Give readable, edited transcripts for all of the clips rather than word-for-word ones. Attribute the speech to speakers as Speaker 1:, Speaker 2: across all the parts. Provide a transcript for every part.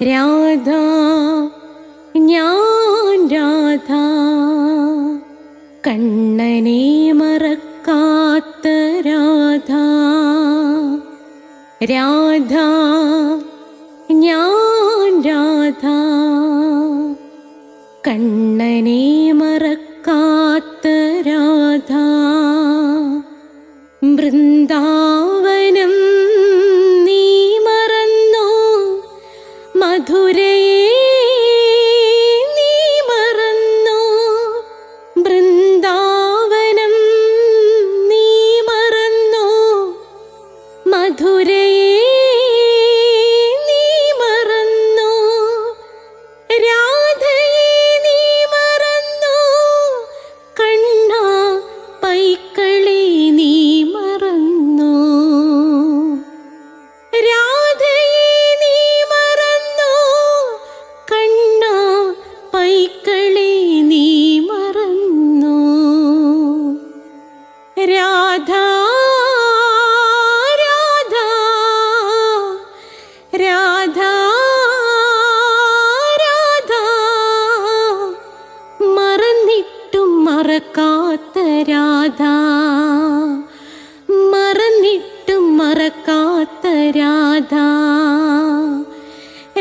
Speaker 1: രാധ ഞാൻ രാധ കണ്ണനെ മറക്കാത്ത രാധ. രാധ ഞാൻ രാധ കണ്ണനെ മറക്കാത്ത രാധ. വൃന്ദാവനം നീ മറന്നോ, മധുരയെ നീ മറന്നോ. വൃന്ദാവനം നീ മറന്നോ, മധുരയെ നീ മറന്നോ. രാധയെ നീ മറന്നോ, കണ്ണാ പൈക്കളെ നീ മറന്നോ. രാധയെ നീ മറന്നോ, കണ്ണാ പൈക്കളെ നീ മറന്നോ. രാധ രാധ രാധ രാധ മറന്നിട്ടും മറക്കാത്ത രാധ. മറന്നിട്ടും മറക്കാത്ത രാധ.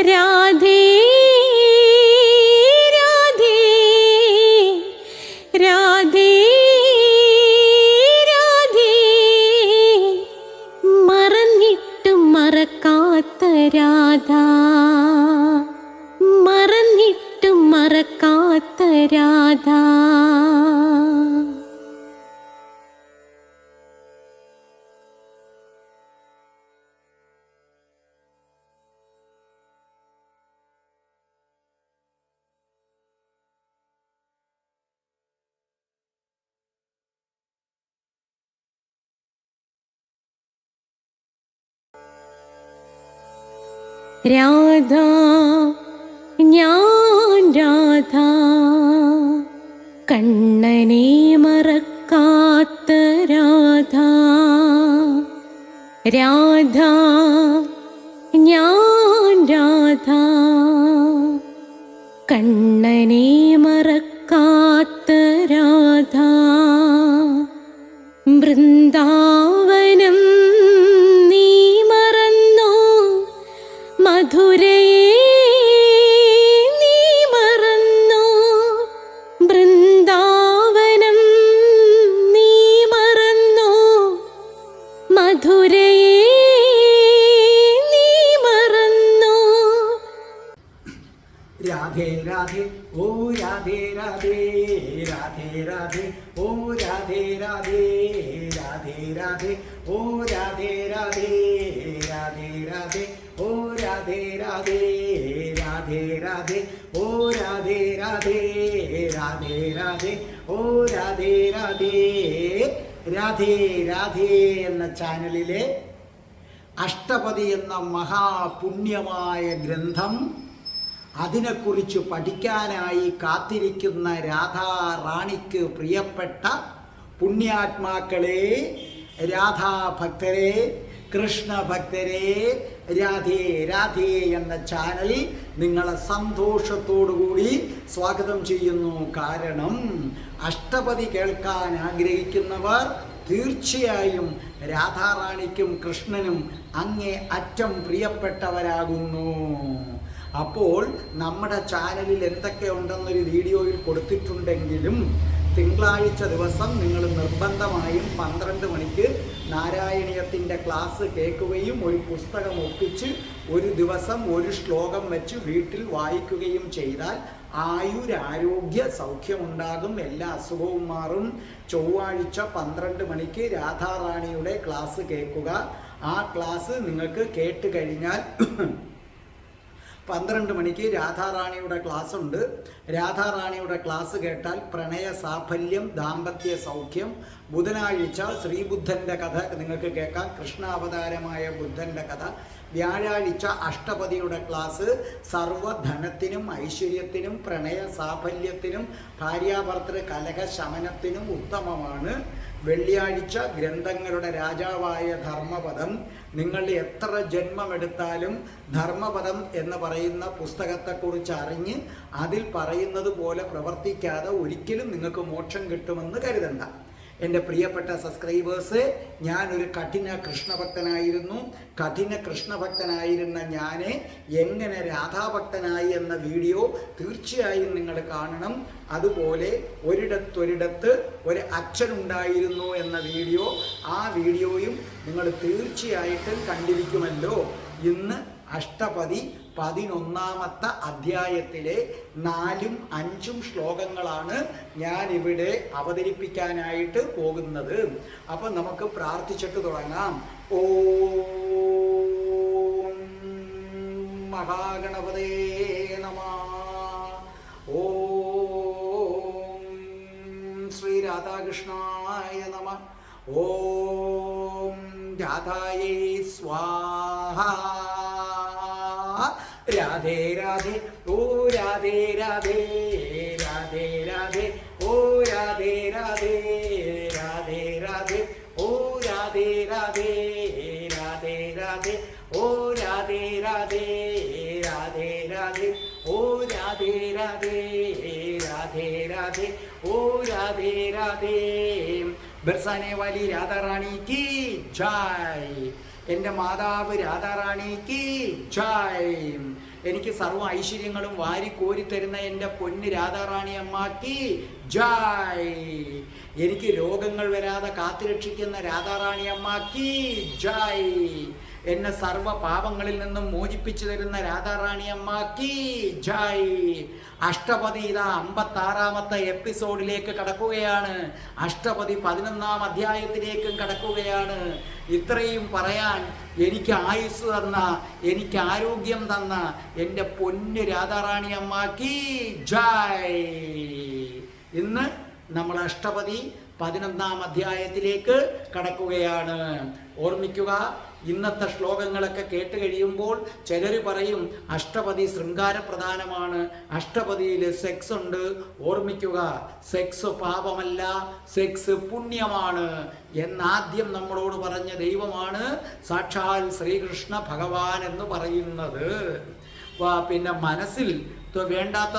Speaker 1: രാധേ രാധേ രാധേ രാധേ മറന്നിട്ടും മറക്കാത്ത രാധ. മറന്നിട്ടും മറക്കാത്ത രാധ. രാധ ഞാൻ രാധ കണ്ണനെ മറക്കാത്ത രാധ. രാധ ഞാൻ രാധ കണ്ണനെ മറക്കാത്ത രാധ. വൃന്ദാവനം നീ മറന്നോ, മധുരയെ നീ മറന്നോ. വൃന്ദാവനം നീ മറന്നോ, മധുരയെ നീ മറന്നോ.
Speaker 2: രാധേ രാധേ ഓ രാധേ രാധേ രാധേ രാധേ ഓ രാധേ രാധേ രാധേ രാധേ ഓ രാധേ രാധേ രാധേ രാധേ ഓ രാധേ രാധേ രാധേ രാധേ ഓ രാധേ രാധേ രാധേ രാധേ ഓ രാധേ രാധേ. രാധേ രാധേ എന്ന ചാനലിലെ അഷ്ടപതി എന്ന മഹാപുണ്യമായ ഗ്രന്ഥം, അതിനെക്കുറിച്ച് പഠിക്കാനായി കാത്തിരിക്കുന്ന രാധാറാണിക്ക് പ്രിയപ്പെട്ട പുണ്യാത്മാക്കളെ, രാധാഭക്തരെ, കൃഷ്ണഭക്തരെ, രാധേ രാധേ എന്ന ചാനൽ നിങ്ങളെ സന്തോഷത്തോടുകൂടി സ്വാഗതം ചെയ്യുന്നു. കാരണം അഷ്ടപതി കേൾക്കാൻ ആഗ്രഹിക്കുന്നവർ തീർച്ചയായും രാധാറാണിക്കും കൃഷ്ണനും അങ്ങേ അറ്റം പ്രിയപ്പെട്ടവരാകുന്നു. അപ്പോൾ നമ്മുടെ ചാനലിൽ എന്തൊക്കെ ഉണ്ടെന്നൊരു വീഡിയോയിൽ കൊടുത്തിട്ടുണ്ടെങ്കിലും തിങ്കളാഴ്ച ദിവസം നിങ്ങൾ നിർബന്ധമായും 12 മണിക്ക് നാരായണീയത്തിൻ്റെ ക്ലാസ് കേൾക്കുകയും ഒരു പുസ്തകം ഒപ്പിച്ച് ഒരു ദിവസം ഒരു ശ്ലോകം വെച്ച് വീട്ടിൽ വായിക്കുകയും ചെയ്താൽ ആയുരാരോഗ്യ സൗഖ്യമുണ്ടാകും, എല്ലാ അസുഖവും മാറും. ചൊവ്വാഴ്ച 12 മണിക്ക് രാധാറാണിയുടെ ക്ലാസ് കേൾക്കുക. ആ ക്ലാസ് നിങ്ങൾക്ക് കേട്ട് കഴിഞ്ഞാൽ 12 മണിക്ക് രാധാറാണിയുടെ ക്ലാസ് ഉണ്ട്. രാധാറാണിയുടെ ക്ലാസ് കേട്ടാൽ പ്രണയ സാഫല്യം, ദാമ്പത്യ സൗഖ്യം. ബുധനാഴ്ച ശ്രീബുദ്ധൻ്റെ കഥ നിങ്ങൾക്ക് കേൾക്കാം, കൃഷ്ണാവതാരമായ ബുദ്ധൻ്റെ കഥ. വ്യാഴാഴ്ച അഷ്ടപതിയുടെ ക്ലാസ് സർവധനത്തിനും ഐശ്വര്യത്തിനും പ്രണയ സാഫല്യത്തിനും ഭാര്യാഭർത്തൃ കലഹ ശമനത്തിനും ഉത്തമമാണ്. വെള്ളിയാഴ്ച ഗ്രന്ഥങ്ങളുടെ രാജാവായ ധർമ്മപദം, നിങ്ങൾ എത്ര ജന്മമെടുത്താലും ധർമ്മപദം എന്ന് പറയുന്ന പുസ്തകത്തെക്കുറിച്ച് അറിഞ്ഞ് അതിൽ പറയുന്നത് പോലെ പ്രവർത്തിക്കാതെ ഒരിക്കലും നിങ്ങൾക്ക് മോക്ഷം കിട്ടുമെന്ന് കരുതണ്ട. എൻ്റെ പ്രിയപ്പെട്ട സബ്സ്ക്രൈബേഴ്സ്, ഞാനൊരു കഠിന കൃഷ്ണഭക്തനായിരുന്നു. കഠിന കൃഷ്ണഭക്തനായിരുന്ന ഞാൻ എങ്ങനെ രാധാഭക്തനായി എന്ന വീഡിയോ തീർച്ചയായും നിങ്ങൾ കാണണം. അതുപോലെ ഒരിടത്തൊരിടത്ത് ഒരു അച്ഛനുണ്ടായിരുന്നു എന്ന വീഡിയോ, ആ വീഡിയോയും നിങ്ങൾ തീർച്ചയായിട്ടും കണ്ടിരിക്കുമല്ലോ. ഇന്ന് അഷ്ടപതി 11ാമത്തെ അധ്യായത്തിലെ 4ഉം 5ഉം ശ്ലോകങ്ങളാണ് ഞാനിവിടെ അവതരിപ്പിക്കാനായിട്ട് പോകുന്നത്. അപ്പം നമുക്ക് പ്രാർത്ഥിച്ചിട്ട് തുടങ്ങാം. ഓം മഹാഗണപതേ നമഃ. ഓം ശ്രീ രാധാകൃഷ്ണായ നമഃ. ഓം രാധായേ സ്വാഹ. രാധേ രാധേ ഓ രാധേ രാധേ, രാധേ രാധേ ഓ രാധേ രാധേ, രാധേ രാധേ ഓ രാധേ രാധേ, രാധേ രാധേ ഓ രാധേ രാധേ, രാധേ രാധേ ഓ രാധേ രാധേ, രാധേ രാധേ ഓ രാധേ രാധേ. ബർസാനെ വാലി രാധാറാണി കി ജയ്. എൻ്റെ മാതാവ് രാധാറാണിക്ക് ജയ്. എനിക്ക് സർവ്വ ഐശ്വര്യങ്ങളും വാരിക്കോരി തരുന്ന എൻ്റെ പൊന്ന് രാധാറാണി അമ്മക്ക് ജയ്. എനിക്ക് രോഗങ്ങൾ വരാതെ കാത്തുരക്ഷിക്കുന്ന രാധാറാണി അമ്മക്ക് ജയ്. എന്നെ സർവ്വ പാപങ്ങളിൽ നിന്നും മോചിപ്പിച്ചു തരുന്ന രാധാറാണി അമ്മക്ക് ജയ്. അഷ്ടപതി ഇതാ 56ാമത്തെ എപ്പിസോഡിലേക്ക് കടക്കുകയാണ്. അഷ്ടപതി 11ാം അധ്യായത്തിലേക്കും കടക്കുകയാണ്. ഇത്രയും പറയാൻ എനിക്ക് ആയുസ് തന്ന, എനിക്ക് ആരോഗ്യം തന്ന എൻ്റെ പൊന്ന് രാധാറാണി അമ്മക്ക് ജയ്. ഇന്ന് നമ്മൾ അഷ്ടപതി 11ാം അധ്യായത്തിലേക്ക് കടക്കുകയാണ്. ഓർമ്മിക്കുക, ഇന്നത്തെ ശ്ലോകങ്ങളൊക്കെ കേട്ട് കഴിയുമ്പോൾ ചിലർ പറയും അഷ്ടപതി ശൃംഗാരപ്രധാനമാണ്, അഷ്ടപതിയിൽ സെക്സ് ഉണ്ട്. ഓർമ്മിക്കുക, സെക്സ് പാപമല്ല, സെക്സ് പുണ്യമാണ് എന്നാദ്യം നമ്മളോട് പറഞ്ഞ ദൈവമാണ് സാക്ഷാൽ ശ്രീകൃഷ്ണ ഭഗവാൻ എന്ന് പറയുന്നത്. പിന്നെ മനസ്സിൽ വേണ്ടാത്ത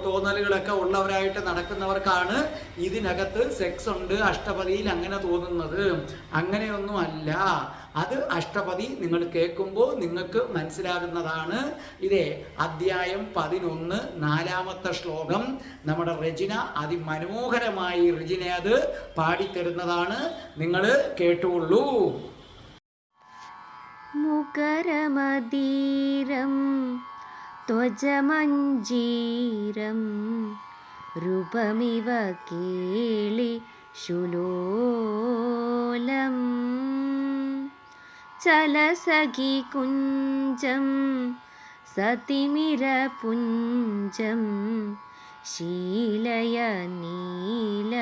Speaker 2: തോന്നലുകളൊക്കെ ഉള്ളവരായിട്ട് നടക്കുന്നവർക്കാണ് ഇതിനകത്ത് സെക്സ് ഉണ്ട് അഷ്ടപതിയിൽ അങ്ങനെ തോന്നുന്നത്. അങ്ങനെയൊന്നും അല്ല. അത് അഷ്ടപതി നിങ്ങൾ കേൾക്കുമ്പോൾ നിങ്ങൾക്ക് മനസ്സിലാകുന്നതാണ്. ഇതേ അധ്യായം 11 4ാമത്തെ ശ്ലോകം നമ്മുടെ റെജിന അതിമനോഹരമായി റെജിന അത് പാടിത്തരുന്നതാണ്. നിങ്ങൾ കേട്ടുകൊള്ളൂ.
Speaker 1: മുകരമദീരം ത്വജമഞ്ജീരം രൂപമിവ കേളി ശുലോലം ചലസഖി കുഞ്ചം സതിമിരപുഞ്ചം ശീലയ നീല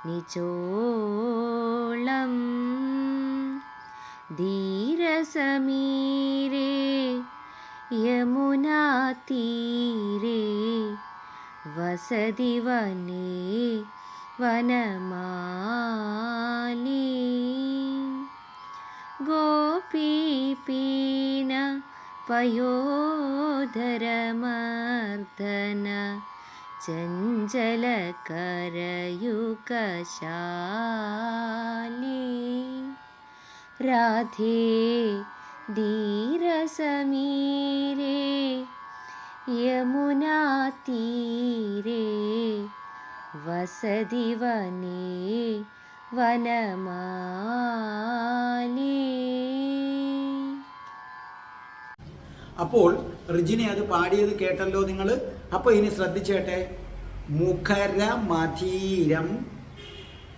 Speaker 1: നിചോളം ധീരസമീരേ യമുനാതീരേ വസതി വനേ വനമാലി ഗോപീപീന പയോധരമർദ്ദന ചഞ്ചലകരയുകശാലി രാധേ ധീരസമീരേ യമുനാതീരേ വസതി വനേ വനമാലി.
Speaker 2: അപ്പോൾ റിജിനെ അത് പാടിയത് കേട്ടല്ലോ നിങ്ങൾ. അപ്പോൾ ഇനി ശ്രദ്ധിച്ചേട്ടെ. മുഖരമധീരം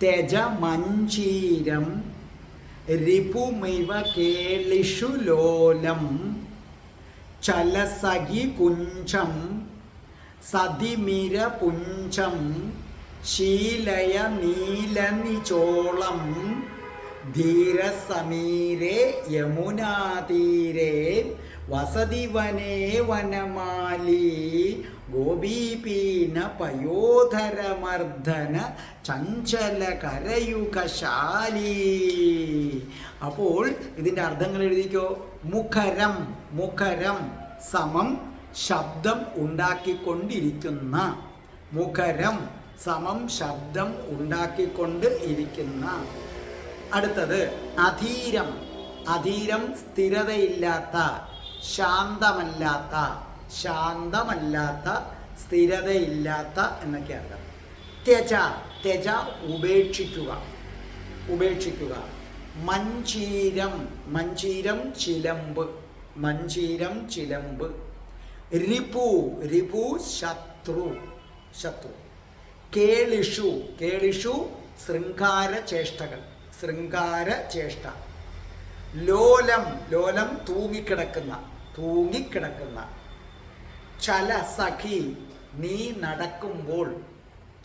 Speaker 2: തെജമഞ്ജീരം റിപുമിവ കേളിഷു ലോലം ചലസഖി കുഞ്ചം സതിമിരപുഞ്ചം ശീലയ നീലനിചോളം ധീരസമീരേ യമുനാതീരേ വസതി വനേ വനമാലി ഗോപീപീന പയോധരമർദ്ദന ചഞ്ചല കരയുകശാലി. അപ്പോൾ ഇതിൻ്റെ അർത്ഥങ്ങൾ എഴുതിക്കോ. മുഖരം, മുഖരം സമം ശബ്ദം ഉണ്ടാക്കിക്കൊണ്ടിരിക്കുന്ന, മുഖരം സമം ശബ്ദം ഉണ്ടാക്കിക്കൊണ്ട് ഇരിക്കുന്ന. അടുത്തത് അധീരം. അധീരം സ്ഥിരതയില്ലാത്ത, ശാന്തമല്ലാത്ത, ശാന്തമല്ലാത്ത, സ്ഥിരതയില്ലാത്ത എന്നൊക്കെ അർത്ഥം. ത്യജ, ത്യജ ഉപേക്ഷിക്കുക, ഉപേക്ഷിക്കുക. മഞ്ചീരം, മഞ്ചീരം ചിലമ്പ്, മഞ്ചീരം ചിലമ്പ്. രിപു, രിപു ശത്രു, ശത്രു. കേളിഷു, കേളിഷു ശൃംഗാര ചേഷ്ടകൾ, ശൃംഗാര ചേഷ്ട. ലോലം, ലോലം തൂങ്ങിക്കിടക്കുന്ന, തൂങ്ങിക്കിടക്കുന്ന. ചല സഖി നീ നടക്കുമ്പോൾ,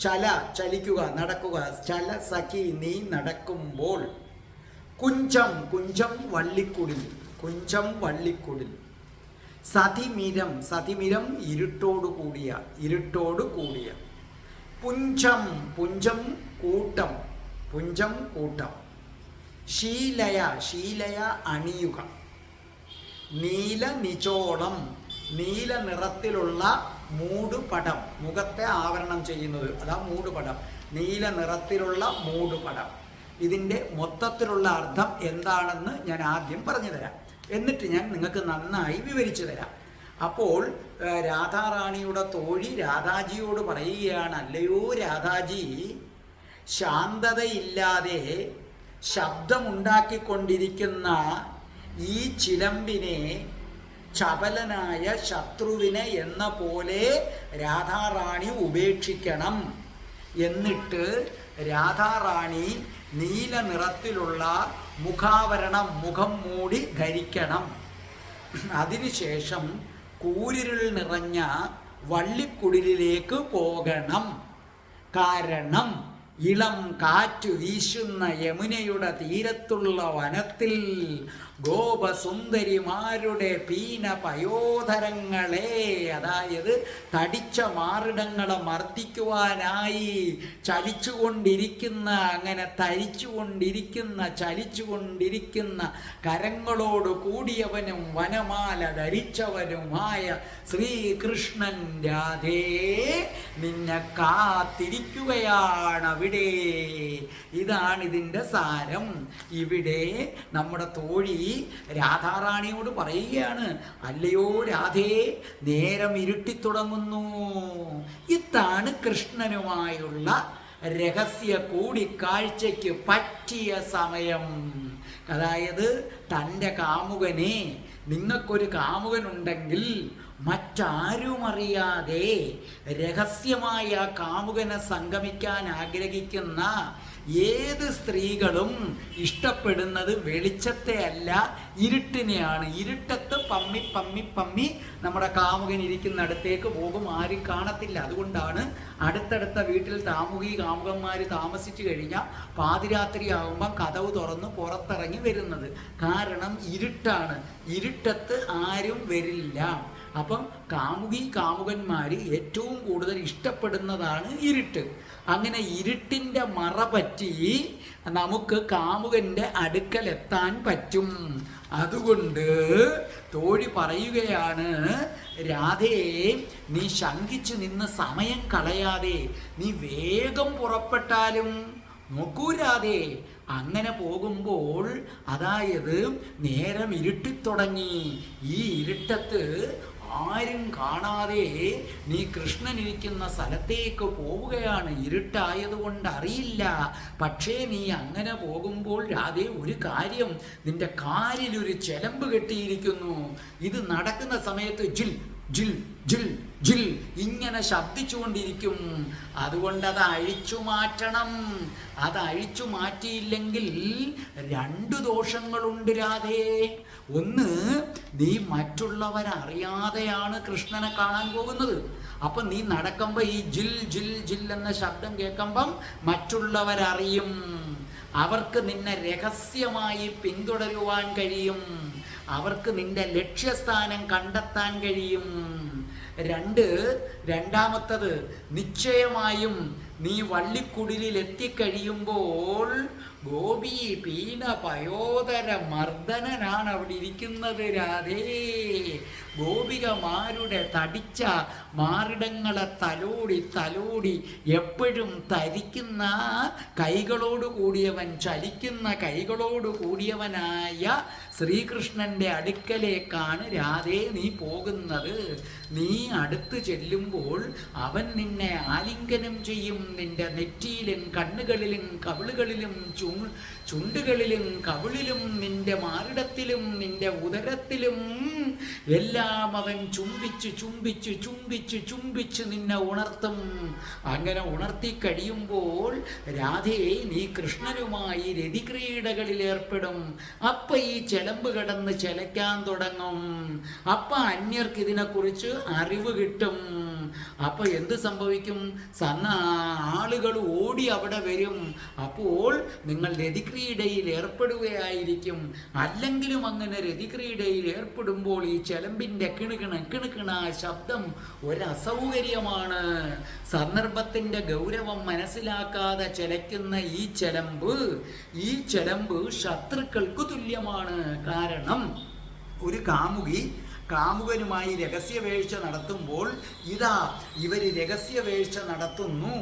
Speaker 2: ചല ചലിക്കുക, നടക്കുക. ചല സഖി നീ നടക്കുമ്പോൾ. കുഞ്ചം, കുഞ്ചം വള്ളിക്കുടിൽ, കുഞ്ചം വള്ളിക്കുടിൽ. സതിമിരം, സതിമിരം ഇരുട്ടോടു കൂടിയ, ഇരുട്ടോടു കൂടിയ. പുഞ്ചം, പുഞ്ചം കൂട്ടം, പുഞ്ചം കൂട്ടം. ശീലയ, ശീലയ അണിയുക. നീല നിചോളം, നീല നിറത്തിലുള്ള മൂടുപടം, മുഖത്തെ ആവരണം ചെയ്യുന്നത്, അതാ മൂടുപടം. നീല നിറത്തിലുള്ള മൂടുപടം. ഇതിൻ്റെ മൊത്തത്തിലുള്ള അർത്ഥം എന്താണെന്ന് ഞാൻ ആദ്യം പറഞ്ഞു തരാം, എന്നിട്ട് ഞാൻ നിങ്ങൾക്ക് നന്നായി വിവരിച്ചു തരാം. അപ്പോൾ രാധാറാണിയുടെ തോഴി രാധാജിയോട് പറയുകയാണ്, അല്ലയോ രാധാജി, ശാന്തതയില്ലാതെ ശബ്ദമുണ്ടാക്കിക്കൊണ്ടിരിക്കുന്ന ഈ ചിലമ്പിനെ, ചപലനായ ശത്രുവിനെ എന്ന പോലെ രാധാറാണി ഉപേക്ഷിക്കണം. എന്നിട്ട് രാധാറാണി നീല നിറത്തിലുള്ള മുഖാവരണം, മുഖം മൂടി ധരിക്കണം. അതിനുശേഷം കൂരിരുൾ നിറഞ്ഞ വള്ളിക്കുടിലേക്ക് പോകണം. കാരണം ഇളം കാറ്റ് വീശുന്ന യമുനയുടെ തീരത്തുള്ള വനത്തിൽ ഗോപസുന്ദരിമാരുടെ പീന പയോധരങ്ങളെ, അതായത് തടിച്ച മാറിടങ്ങളെ മർദ്ദിക്കുവാനായി ചലിച്ചുകൊണ്ടിരിക്കുന്ന, അങ്ങനെ തരിച്ചുകൊണ്ടിരിക്കുന്ന, ചലിച്ചുകൊണ്ടിരിക്കുന്ന കരങ്ങളോട് കൂടിയവനും വനമാല ധരിച്ചവനുമായ ശ്രീകൃഷ്ണൻ രാധേ നിന്നെ കാത്തിരിക്കുകയാണ് അവിടെ. ഇതാണ് ഇതിൻ്റെ സാരം. ഇവിടെ നമ്മുടെ തോഴി രാധാറാണിയോട് പറയുകയാണ്, അല്ലയോ രാധേ, നേരം ഇരുട്ടിത്തുടങ്ങുന്നു. ഇതാണ് കൃഷ്ണനുമായുള്ള രഹസ്യ കൂടിക്കാഴ്ചയ്ക്ക് പറ്റിയ സമയം. അതായത് തൻ്റെ കാമുകനെ, നിങ്ങൾക്കൊരു കാമുകനുണ്ടെങ്കിൽ മറ്റാരും അറിയാതെ രഹസ്യമായ കാമുകനെ സംഗമിക്കാൻ ആഗ്രഹിക്കുന്ന ഏത് സ്ത്രീകളും ഇഷ്ടപ്പെടുന്നത് വെളിച്ചത്തെ അല്ല, ഇരുട്ടിനെയാണ്. ഇരുട്ടത്ത് പമ്മി പമ്മി പമ്മി നമ്മുടെ കാമുകൻ ഇരിക്കുന്നിടത്തേക്ക് പോകും, ആരും കാണത്തില്ല. അതുകൊണ്ടാണ് അടുത്തടുത്ത വീട്ടിൽ കാമുകന്മാർ താമസിച്ചു കഴിഞ്ഞാൽ പാതിരാത്രിയാകുമ്പം കതവ് തുറന്ന് പുറത്തിറങ്ങി വരുന്നത്. കാരണം ഇരുട്ടാണ്, ഇരുട്ടത്ത് ആരും വരില്ല. അപ്പം കാമുകന്മാർ ഏറ്റവും കൂടുതൽ ഇഷ്ടപ്പെടുന്നതാണ് ഇരുട്ട്. അങ്ങനെ ഇരുട്ടിൻ്റെ മറ പറ്റി നമുക്ക് കാമുകൻ്റെ അടുക്കലെത്താൻ പറ്റും. അതുകൊണ്ട് തോഴി പറയുകയാണ്, രാധേ, നീ ശങ്കിച്ച് നിന്ന് സമയം കളയാതെ നീ വേഗം പുറപ്പെട്ടാലും. നോക്കൂ രാധേ, അങ്ങനെ പോകുമ്പോൾ, അതായത് നേരം ഇരുട്ടിത്തുടങ്ങി, ഈ ഇരുട്ടത്ത് ആരും കാണാതെ നീ കൃഷ്ണൻ ഇരിക്കുന്ന സ്ഥലത്തേക്ക് പോവുകയാണ്. ഇരുട്ടായതുകൊണ്ട് അറിയില്ല. പക്ഷേ നീ അങ്ങനെ പോകുമ്പോൾ രാധേ, ഒരു കാര്യം, നിന്റെ കാലിലൊരു ചെലമ്പ് കെട്ടിയിരിക്കുന്നു. ഇത് നടക്കുന്ന സമയത്ത് ജിൽ ജിൽ ജിൽ ജിൽ ഇങ്ങനെ ശബ്ദിച്ചുകൊണ്ടിരിക്കും. അതുകൊണ്ട് അത് അഴിച്ചു മാറ്റണം. അത് അഴിച്ചു മാറ്റിയില്ലെങ്കിൽ 2 ദോഷങ്ങളുണ്ട് രാധേ. ഒന്ന്, നീ മറ്റുള്ളവരറിയാതെയാണ് കൃഷ്ണനെ കാണാൻ പോകുന്നത്. അപ്പം നീ നടക്കുമ്പോൾ ഈ ജിൽ ജിൽ ജിൽ എന്ന ശബ്ദം കേൾക്കുമ്പം മറ്റുള്ളവരറിയും. അവർക്ക് നിന്നെ രഹസ്യമായി പിന്തുടരുവാൻ കഴിയും. അവർക്ക് നിന്റെ ലക്ഷ്യസ്ഥാനം കണ്ടെത്താൻ കഴിയും. രണ്ടാമത്തത്, നിശ്ചയമായും നീ വള്ളിക്കുടിലിൽ എത്തിക്കഴിയുമ്പോൾ ഗോപി പീന പയോദര മർദ്ദനനാണ് അവിടെ ഇരിക്കുന്നത് രാധേ. ഗോപികമാരുടെ തടിച്ച മാറിടങ്ങളെ തലോടി എപ്പോഴും തരിക്കുന്ന കൈകളോട് കൂടിയവൻ, ചലിക്കുന്ന കൈകളോട് കൂടിയവനായ ശ്രീകൃഷ്ണന്റെ അടുക്കലേക്കാണ് രാധേ നീ പോകുന്നത്. നീ അടുത്ത് ചെല്ലുമ്പോൾ അവൻ നിന്നെ ആലിംഗനം ചെയ്യും. നിന്റെ നെറ്റിയിലും കണ്ണുകളിലും കവിളുകളിലും ചുണ്ടുകളിലും കവിളിലും നിന്റെ മാറിടത്തിലും നിന്റെ ഉദരത്തിലും എല്ലാം അവൻ ചുംബിച്ച് നിന്നെ ഉണർത്തും. അങ്ങനെ ഉണർത്തി കഴിയുമ്പോൾ രാധേ നീ കൃഷ്ണനുമായി രതിക്രീഡകളിൽ ഏർപ്പെടും. അപ്പൊ ഈ ചെലമ്പ് കിടന്ന് ചെലയ്ക്കാൻ തുടങ്ങും. അപ്പൊ അന്യർക്ക് ഇതിനെക്കുറിച്ച് അറിവ് കിട്ടും. അപ്പൊ എന്ത് സംഭവിക്കും? ആളുകൾ ഓടി അവിടെ വരും. അപ്പോൾ നിങ്ങൾ രതിക്രീഡയിൽ ഏർപ്പെടുകയായിരിക്കും. അല്ലെങ്കിലും അങ്ങനെ രതിക്രീഡയിൽ ഏർപ്പെടുമ്പോൾ ഈ ചെലമ്പിന്റെ കിണുകിണ ശബ്ദം ഒരസൗകര്യമാണ്. സന്ദർഭത്തിന്റെ ഗൗരവം മനസ്സിലാക്കാതെ ചെലയ്ക്കുന്ന ഈ ചെലമ്പ് ശത്രുക്കൾക്ക് തുല്യമാണ്. കാരണം ഒരു കാമുകനുമായി രഹസ്യവേഴ്ച നടത്തുമ്പോൾ ഇവർ രഹസ്യവേഴ്ച നടത്തുന്നു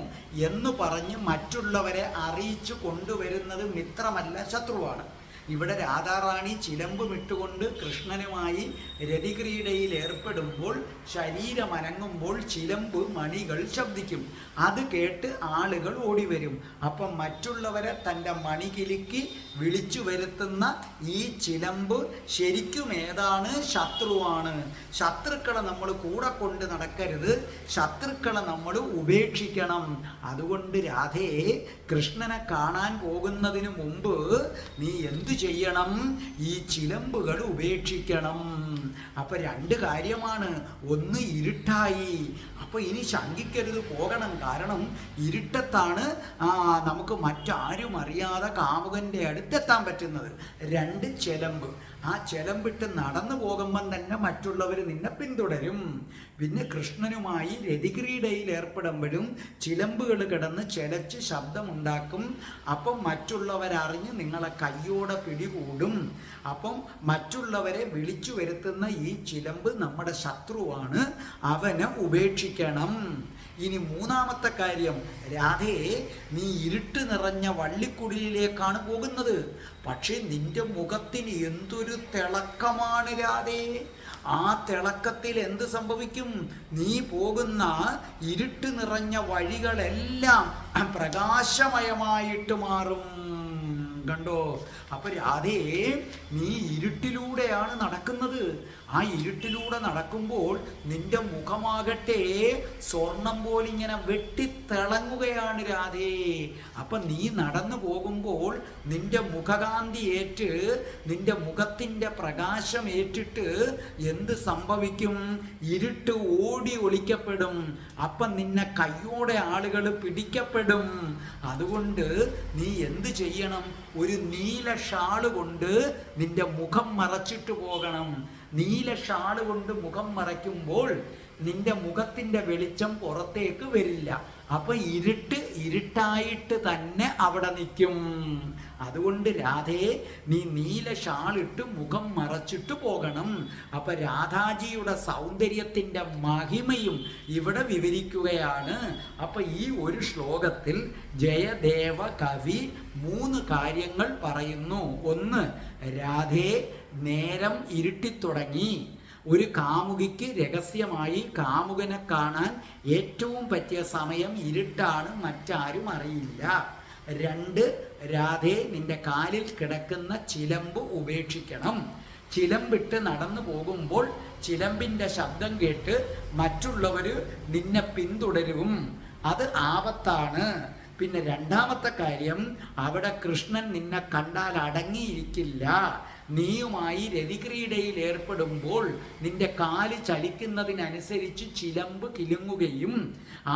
Speaker 2: എന്ന് പറഞ്ഞ് മറ്റുള്ളവരെ അറിയിച്ചു കൊണ്ടുവരുന്നത് മിത്രമല്ല, ശത്രുവാണ്. ഇവിടെ രാധാറാണി ചിലമ്പുമിട്ടുകൊണ്ട് കൃഷ്ണനുമായി രതിക്രീഡയിൽ ഏർപ്പെടുമ്പോൾ ശരീരമനങ്ങുമ്പോൾ ചിലമ്പ് മണികൾ ശബ്ദിക്കും. അത് കേട്ട് ആളുകൾ ഓടിവരും. അപ്പം മറ്റുള്ളവരെ തൻ്റെ മണികിലുക്കി വിളിച്ചു വരുത്തുന്ന ഈ ചിലമ്പ് ശരിക്കും ഏതാണ്? ശത്രുവാണ്. ശത്രുക്കളെ നമ്മൾ കൂടെ കൊണ്ട് നടക്കരുത്. ശത്രുക്കളെ നമ്മൾ ഉപേക്ഷിക്കണം. അതുകൊണ്ട് രാധേ, കൃഷ്ണനെ കാണാൻ പോകുന്നതിന് മുമ്പ് നീ എന്തു ചെയ്യണം? ഈ ചിലമ്പുകൾ ഉപേക്ഷിക്കണം. അപ്പൊ രണ്ട് കാര്യമാണ്. ഒന്ന്, ഇരുട്ടായി. അപ്പൊ ഇനി ശങ്കിക്കരുത്, പോകണം. കാരണം ഇരുട്ടത്താണ് നമുക്ക് മറ്റാരും അറിയാതെ കാമുകന്റെ അടുത്തെത്താൻ പറ്റുന്നത്. രണ്ട്, ചെലമ്പ്. ആ ചെലമ്പിട്ട് നടന്നു പോകുമ്പം തന്നെ മറ്റുള്ളവർ നിന്നെ പിന്തുടരും. പിന്നെ കൃഷ്ണനുമായി രതിക്രീഡയിൽ ഏർപ്പെടുമ്പോഴും ചിലമ്പുകൾ കിടന്ന് ചെലച്ച് ശബ്ദമുണ്ടാക്കും. അപ്പം മറ്റുള്ളവരറിഞ്ഞ് നിങ്ങളെ കയ്യോടെ പിടികൂടും. അപ്പം മറ്റുള്ളവരെ വിളിച്ചു വരുത്തുന്ന ഈ ചിലമ്പ് നമ്മുടെ ശത്രുവാണ്. അവനെ ഉപേക്ഷിക്കണം. ഇനി മൂന്നാമത്തെ കാര്യം, രാധേ, നീ ഇരുട്ട് നിറഞ്ഞ വള്ളിക്കുടിലിലേക്കാണ് പോകുന്നത്. പക്ഷേ നിന്റെ മുഖത്തിന് എന്തൊരു തിളക്കമാണ് രാധേ. ആ തിളക്കത്തിൽ എന്ത് സംഭവിക്കും? നീ പോകുന്ന ഇരുട്ട് നിറഞ്ഞ വഴികളെല്ലാം പ്രകാശമയമായിട്ട് മാറും. കണ്ടോ? അപ്പൊ രാധേ, നീ ഇരുട്ടിലൂടെയാണ് നടക്കുന്നത്. ആ ഇരുട്ടിലൂടെ നടക്കുമ്പോൾ നിന്റെ മുഖമാകട്ടെ സ്വർണം പോലിങ്ങനെ വെട്ടിത്തിളങ്ങുകയാണ് രാധേ. അപ്പൊ നീ നടന്നു പോകുമ്പോൾ നിന്റെ മുഖകാന്തി ഏറ്റ്, നിന്റെ മുഖത്തിൻ്റെ പ്രകാശം ഏറ്റിട്ട് എന്ത് സംഭവിക്കും? ഇരുട്ട് ഓടി ഒളിക്കപ്പെടും. അപ്പം നിന്നെ കയ്യോടെ ആളുകൾ പിടിക്കപ്പെടും. അതുകൊണ്ട് നീ എന്ത് ചെയ്യണം? ഒരു നീല ഷാള് കൊണ്ട് നിന്റെ മുഖം മറച്ചിട്ട് പോകണം. നീല ഷാള് കൊണ്ട് മുഖം മറയ്ക്കുമ്പോൾ നിന്റെ മുഖത്തിൻ്റെ വെളിച്ചം പുറത്തേക്ക് വരില്ല. അപ്പൊ ഇരുട്ടായിട്ട് തന്നെ അവിടെ നിൽക്കും. അതുകൊണ്ട് രാധേ, നീ നീല ഷാളിട്ട് മുഖം മറച്ചിട്ട് പോകണം. അപ്പൊ രാധാജിയുടെ സൗന്ദര്യത്തിൻ്റെ മഹിമയും ഇവിടെ വിവരിക്കുകയാണ്. അപ്പൊ ഈ ഒരു ശ്ലോകത്തിൽ ജയദേവ കവി 3 കാര്യങ്ങൾ പറയുന്നു. ഒന്ന്, രാധേ, നേരം ഇരുട്ടിത്തുടങ്ങി. ഒരു കാമുകിക്ക് രഹസ്യമായി കാമുകനെ കാണാൻ ഏറ്റവും പറ്റിയ സമയം ഇരുട്ടാണ്, മറ്റാരും അറിയില്ല. 2, രാധേ, നിന്റെ കാലിൽ കിടക്കുന്ന ചിലമ്പ് ഉപേക്ഷിക്കണം. ചിലമ്പിട്ട് നടന്നു പോകുമ്പോൾ ചിലമ്പിൻ്റെ ശബ്ദം കേട്ട് മറ്റുള്ളവർ നിന്നെ പിന്തുടരും. അത് ആപത്താണ്. പിന്നെ രണ്ടാമത്തെ കാര്യം, അവിടെ കൃഷ്ണൻ നിന്നെ കണ്ടാൽ അടങ്ങിയിരിക്കില്ല. നീയുമായി രതിക്രീഡയിൽ ഏർപ്പെടുമ്പോൾ നിന്റെ കാല് ചലിക്കുന്നതിനനുസരിച്ച് ചിലമ്പ് കിലുങ്ങുകയും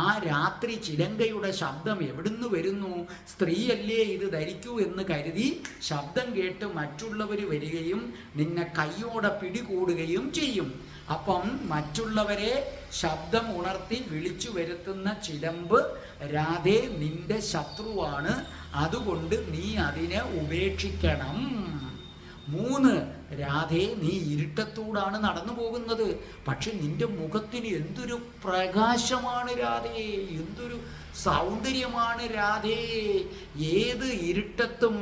Speaker 2: ആ രാത്രി ചിലങ്കയുടെ ശബ്ദം എവിടുന്ന് വരുന്നു, സ്ത്രീയല്ലേ ഇത് ധരിക്കൂ എന്ന് കരുതി ശബ്ദം കേട്ട് മറ്റുള്ളവർ വരികയും നിന്നെ കയ്യോടെ പിടികൂടുകയും ചെയ്യും. അപ്പം മറ്റുള്ളവരെ ശബ്ദം ഉണർത്തി വിളിച്ചു വരുത്തുന്ന ചിലമ്പ് രാധേ നിന്റെ ശത്രുവാണ്, അതുകൊണ്ട് നീ അതിനെ ഉപേക്ഷിക്കണം. 3, രാധേ നീ ഇരുട്ടത്തൂടാണ് നടന്നു പോകുന്നത്, പക്ഷെ നിന്റെ മുഖത്തിന് എന്തൊരു പ്രകാശമാണ് രാധേ, എന്തൊരു സൗന്ദര്യമാണ് രാധേ. ഏത് ഇരുട്ടത്തും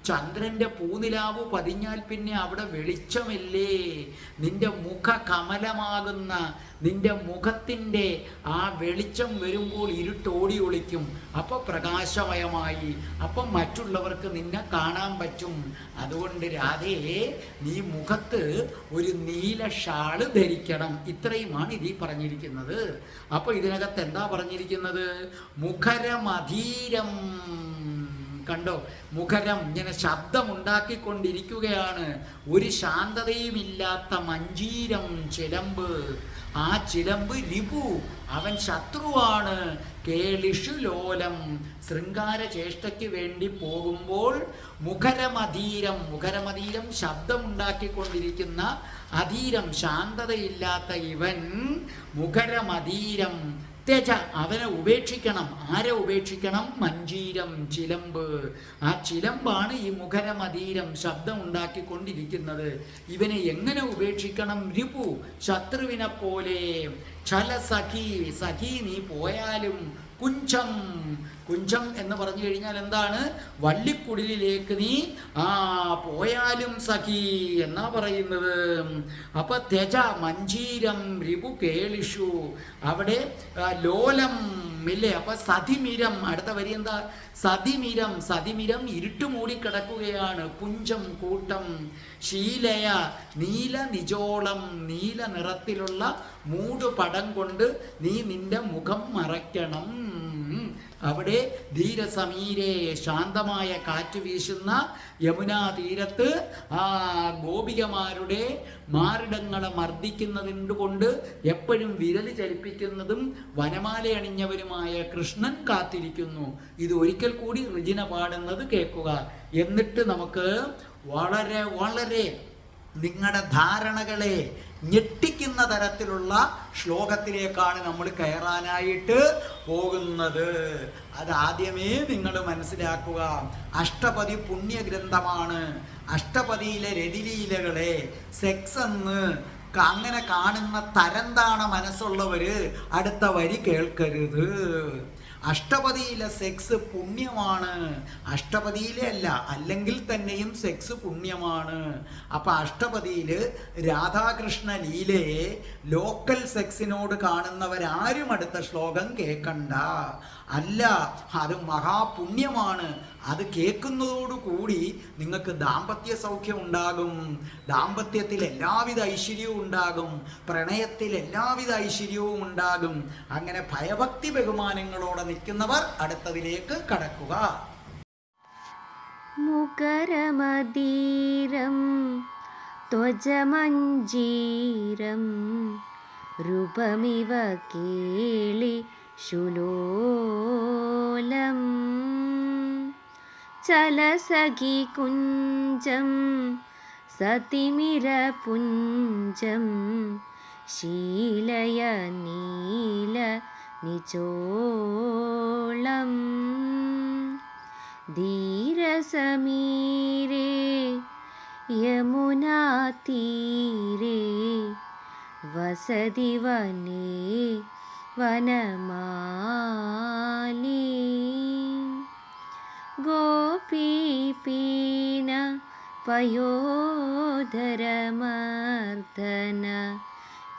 Speaker 2: ചന്ദ്രന്റെ പൂനിലാവ് പതിഞ്ഞാൽ പിന്നെ അവിടെ വെളിച്ചമില്ലേ. നിന്റെ മുഖ കമലമാകുന്ന നിന്റെ മുഖത്തിൻ്റെ ആ വെളിച്ചം വരുമ്പോൾ ഇരുട്ടോടി ഒളിക്കും, അപ്പം പ്രകാശമയമായി, അപ്പം മറ്റുള്ളവർക്ക് നിന്നെ കാണാൻ പറ്റും. അതുകൊണ്ട് രാധേ നീ മുഖത്ത് ഒരു നീല ഷാള് ധരിക്കണം. ഇത്രയുമാണ് ഇതിൽ പറഞ്ഞിരിക്കുന്നത്. അപ്പോൾ ഇതിനകത്ത് എന്താ പറഞ്ഞിരിക്കുന്നത്? മുഖരമധീരം. കണ്ടോ, മുഖരം ഇങ്ങനെ ശബ്ദമുണ്ടാക്കിക്കൊണ്ടിരിക്കുകയാണ്. ഒരു ശാന്തതയുമില്ലാത്ത മഞ്ജീരം ചിലമ്പ്. ആ ചിലമ്പ് രിപു, അവൻ ശത്രുവാണ്. കേളിഷു ലോലം, ശൃംഗാര ചേഷ്ടയ്ക്ക് വേണ്ടി പോകുമ്പോൾ മുഖരമധീരം. മുഖരമധീരം ശബ്ദമുണ്ടാക്കിക്കൊണ്ടിരിക്കുന്ന, അധീരം ശാന്തതയില്ലാത്ത ഇവൻ മുഖരമധീരം. ത്യജ, അവനെ ഉപേക്ഷിക്കണം. ആരെ ഉപേക്ഷിക്കണം? മഞ്ജീരം, ചിലമ്പ്. ആ ചിലമ്പാണ് ഈ മുഖരമധീരം ശബ്ദം ഉണ്ടാക്കിക്കൊണ്ടിരിക്കുന്നത്. ഇവനെ എങ്ങനെ ഉപേക്ഷിക്കണം? രിപു, ശത്രുവിനെ പോലെ. ഛല സഖി, സഖി നീ പോയാലും. കുഞ്ചം, കുഞ്ചം എന്ന് പറഞ്ഞു കഴിഞ്ഞാൽ എന്താണ്? വള്ളിക്കുടിലേക്ക് നീ പോയാലും സഖി എന്നാ പറയുന്നത്. അപ്പൊ ത്യജ മഞ്ജീരം രിപു കേളിഷു, അവിടെ ലോലം ഇല്ലേ. അപ്പൊ സതിമിരം, അടുത്ത വരി എന്താ? സതിമിരം. സതിമിരം ഇരുട്ട് മൂടിക്കിടക്കുകയാണ്. പുഞ്ചം കൂട്ടം. ശീലയ നീല നിജോളം, നീല നിറത്തിലുള്ള മൂടുപടം കൊണ്ട് നീ നിന്റെ മുഖം മറയ്ക്കണം. അവിടെ ധീരസമീരെ, ശാന്തമായ കാറ്റ് വീശുന്ന യമുനാ തീരത്ത് ആ ഗോപികമാരുടെ മാറിടങ്ങളെ മർദ്ദിക്കുന്നതിന് കൊണ്ട് എപ്പോഴും വിരൽ ചലിപ്പിക്കുന്നതും വനമാല അണിഞ്ഞവരുമായ കൃഷ്ണൻ കാത്തിരിക്കുന്നു. ഇത് ഒരിക്കൽ കൂടി റിജിന പാടുന്നത് കേൾക്കുക. എന്നിട്ട് നമുക്ക് വളരെ വളരെ നിങ്ങളുടെ ധാരണകളെ ഞെട്ടിക്കുന്ന തരത്തിലുള്ള ശ്ലോകത്തിലേക്കാണ് നമ്മൾ കയറാനായിട്ട് പോകുന്നത്. അതാദ്യമേ നിങ്ങൾ മനസ്സിലാക്കുക. അഷ്ടപതി പുണ്യഗ്രന്ഥമാണ്. അഷ്ടപതിയിലെ രതിലീലകളെ സെക്സ് എന്ന് അങ്ങനെ കാണുന്ന തരംതാണ മനസ്സുള്ളവര് അടുത്ത വരി കേൾക്കരുത്. അഷ്ടപതിയിലെ സെക്സ് പുണ്യമാണ്. അഷ്ടപതിയിലെ അല്ല, അല്ലെങ്കിൽ തന്നെയും സെക്സ് പുണ്യമാണ്. അപ്പം അഷ്ടപതിയിൽ രാധാകൃഷ്ണ ലീലയെ ലോക്കൽ സെക്സിനോട് കാണുന്നവരാരും അടുത്ത ശ്ലോകം കേൾക്കണ്ട. അല്ല, അത് മഹാപുണ്യമാണ്. അത് കേൾക്കുന്നതോടുകൂടി നിങ്ങൾക്ക് ദാമ്പത്യ സൗഖ്യം ഉണ്ടാകും. ദാമ്പത്യത്തിൽ എല്ലാവിധ ഐശ്വര്യവും ഉണ്ടാകും. പ്രണയത്തിൽ എല്ലാവിധ ഐശ്വര്യവും ഉണ്ടാകും. അങ്ങനെ ഭയഭക്തി ബഹുമാനങ്ങളോടെ നിൽക്കുന്നവർ അടുത്തതിലേക്ക് കടക്കുക.
Speaker 1: മുഖരമധീരം ത്വജമഞ്ജീരം രൂപമിവ കേളി ശുലോലം ചലസഖി കുഞ്ചം സതിമിരപുഞ്ചം ശീലയ നീല നിചോളം ധീരസമീരേ യമുനാതീരേ വസതി വനേ വനമാലി ഗോപീപീന പയോധരമർദ്ദന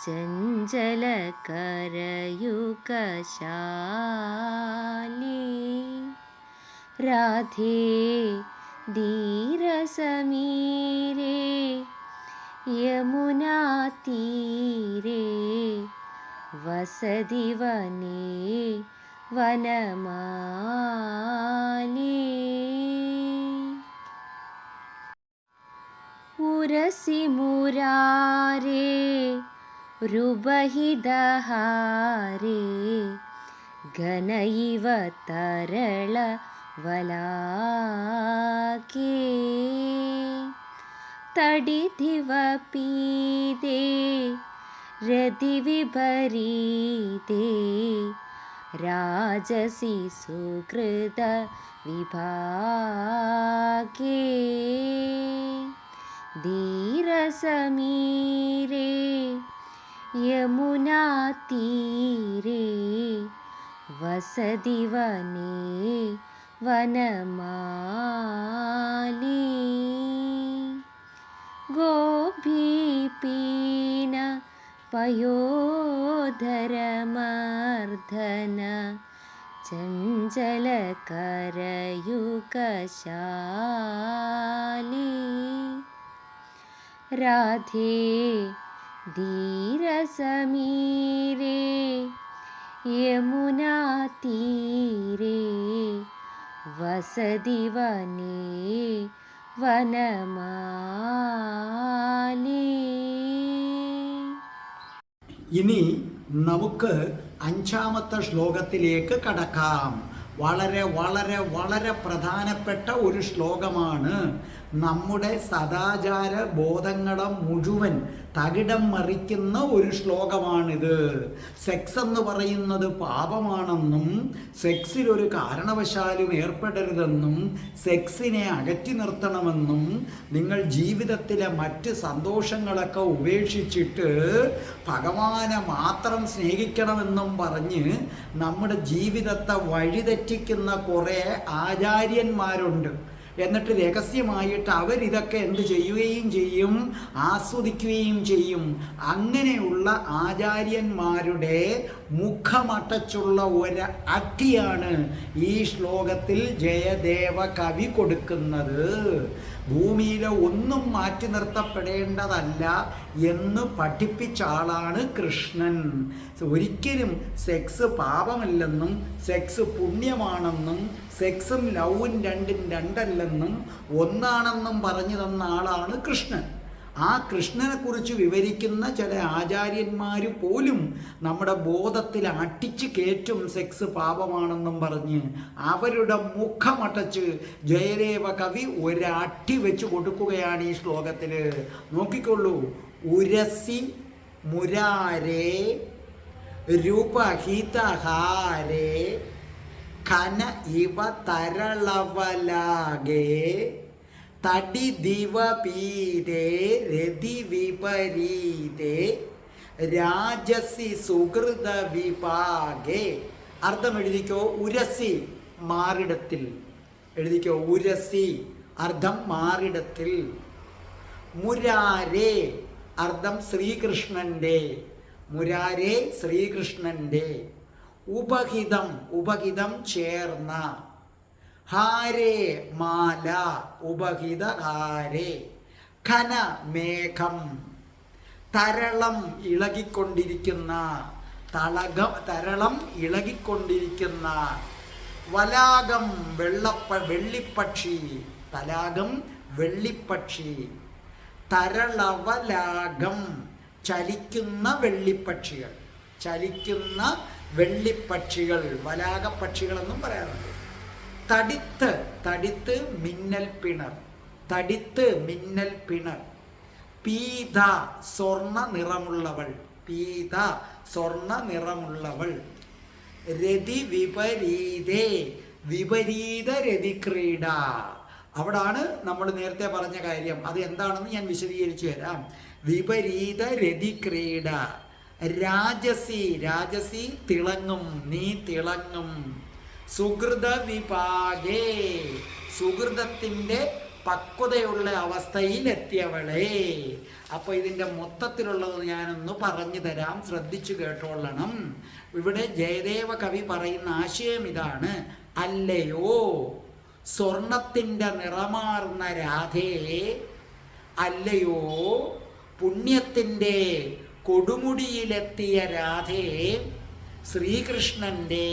Speaker 1: ചഞ്ചലകരയുകശാലി രാധേ ധീരസമീരേ യമുനാതീരേ വസതി വനേ വനമാലി ഉരസി മുരാരേ രുബഹിതഹാരേ ഘനൈവ തരള വലാകേ തടിധിവ പീതേ രതിവിപരീതേ രാജസി സുകൃത വിഭാഗേ ധീരസമീരേ യമുനാതീരേ വസതി വനേ വനമാലീ ഗോപീപീന പയോധരമർദ്ദന ചഞ്ചലകരയുഗശാലീ രാധേ ധീരസമീരേ യമുനാതീരേ വസതി വനേ വനമാലീ.
Speaker 2: ഇനി നമുക്ക് 5ാമത്തെ ശ്ലോകത്തിലേക്ക് കടക്കാം. വളരെ വളരെ വളരെ പ്രധാനപ്പെട്ട ഒരു ശ്ലോകമാണ്. നമ്മുടെ സദാചാര ബോധങ്ങളെ മുഴുവൻ തകിടം മറിക്കുന്ന ഒരു ശ്ലോകമാണിത്. സെക്സ് എന്ന് പറയുന്നത് പാപമാണെന്നും സെക്സിൽ ഒരു കാരണവശാലും ഏർപ്പെടരുതെന്നും സെക്സിനെ അകറ്റി നിർത്തണമെന്നും നിങ്ങൾ ജീവിതത്തിലെ മറ്റ് സന്തോഷങ്ങളൊക്കെ ഉപേക്ഷിച്ചിട്ട് ഭഗവാനെ മാത്രം സ്നേഹിക്കണമെന്നും പറഞ്ഞ് നമ്മുടെ ജീവിതത്തെ വഴിതെറ്റിക്കുന്ന കുറേ ആചാര്യന്മാരുണ്ട്. എന്നിട്ട് രഹസ്യമായിട്ട് അവരിതൊക്കെ എന്ത് ചെയ്യുകയും ചെയ്യും, ആസ്വദിക്കുകയും ചെയ്യും. അങ്ങനെയുള്ള ആചാര്യന്മാരുടെ മുഖമടച്ചുള്ള ഒരു അടിയാണ് ഈ ശ്ലോകത്തിൽ ജയദേവ കവി കൊടുക്കുന്നത്. ഭൂമിയിലെ ഒന്നും മാറ്റി നിർത്തപ്പെടേണ്ടതല്ല എന്ന് പഠിപ്പിച്ച ആളാണ് കൃഷ്ണൻ. ഒരിക്കലും സെക്സ് പാപമല്ലെന്നും സെക്സ് പുണ്യമാണെന്നും സെക്സും ലവും രണ്ടും രണ്ടല്ലെന്നും ഒന്നാണെന്നും പറഞ്ഞു തന്ന ആളാണ് കൃഷ്ണൻ. ആ കൃഷ്ണനെ കുറിച്ച് വിവരിക്കുന്ന ചില ആചാര്യന്മാർ പോലും നമ്മുടെ ബോധത്തിൽ അട്ടിച്ച് കയറ്റും സെക്സ് പാപമാണെന്നും പറഞ്ഞ്. അവരുടെ മുഖമടച്ച് ജയദേവ കവി ഒരട്ടി വെച്ച് കൊടുക്കുകയാണ് ഈ ശ്ലോകത്തിൽ. നോക്കിക്കൊള്ളൂ. ഉരസി മുരാരേ രൂപഹിതഹാരേ ഖന ഇവ തരളവലാകേ തടിദിവപീരേ രതി വിപരീതേ രാജസി സുഹൃത വിഭാഗേ. അർത്ഥം എഴുതിക്കോ. ഉരസി മാറിടത്തിൽ എഴുതിക്കോ. ഉരസി അർത്ഥം മാറിടത്തിൽ. മുരാരേ അർത്ഥം ശ്രീകൃഷ്ണൻ്റെ. മുരാരേ ശ്രീകൃഷ്ണൻ്റെ. ഉപഹിതം ഉപഹിതം ചേർന്ന. ഹാരേ മാല ഉപഹിത ഹാരേ. ഘന മേഘം. തരളം ഇളകിക്കൊണ്ടിരിക്കുന്ന. തരളം ഇളകിക്കൊണ്ടിരിക്കുന്ന. വലാകം വെള്ളിപ്പക്ഷി. തലാകം വെള്ളിപ്പക്ഷി. തരളവലാകം ചലിക്കുന്ന വെള്ളിപ്പക്ഷികൾ. ചലിക്കുന്ന വെള്ളിപ്പക്ഷികൾ വലാകപ്പക്ഷികളെന്നും പറയാറുണ്ട്. തടിത്ത് തടിത്ത് മിന്നൽ പിണർ. തടിത്ത് മിന്നൽ പിണർ. പീത സ്വർണ്ണ നിറമുള്ളവൾ. പീത സ്വർണ്ണ നിറമുള്ളവൾ. രതി വിപരീതേ വിപരീത രതിക്രീഡ. അവിടാണ് നമ്മൾ നേരത്തെ പറഞ്ഞ കാര്യം. അത് എന്താണെന്ന് ഞാൻ വിശദീകരിച്ചു തരാം. വിപരീത രതിക്രീഡ. രാജസി രാജസി തിളങ്ങും, നീ തിളങ്ങും. സുഹൃത വിഭാഗേ സുഹൃതത്തിൻ്റെ പക്വതയുള്ള അവസ്ഥയിലെത്തിയവളെ. അപ്പോൾ ഇതിൻ്റെ മൊത്തത്തിലുള്ളത് ഞാനൊന്ന് പറഞ്ഞു തരാം, ശ്രദ്ധിച്ചു കേട്ടോളണം. ഇവിടെ ജയദേവ കവി പറയുന്ന ആശയം ഇതാണ്. അല്ലയോ സ്വർണത്തിൻ്റെ നിറമാർന്ന രാധേ, അല്ലയോ പുണ്യത്തിൻ്റെ കൊടുമുടിയിലെത്തിയ രാധേ, ശ്രീകൃഷ്ണൻ്റെ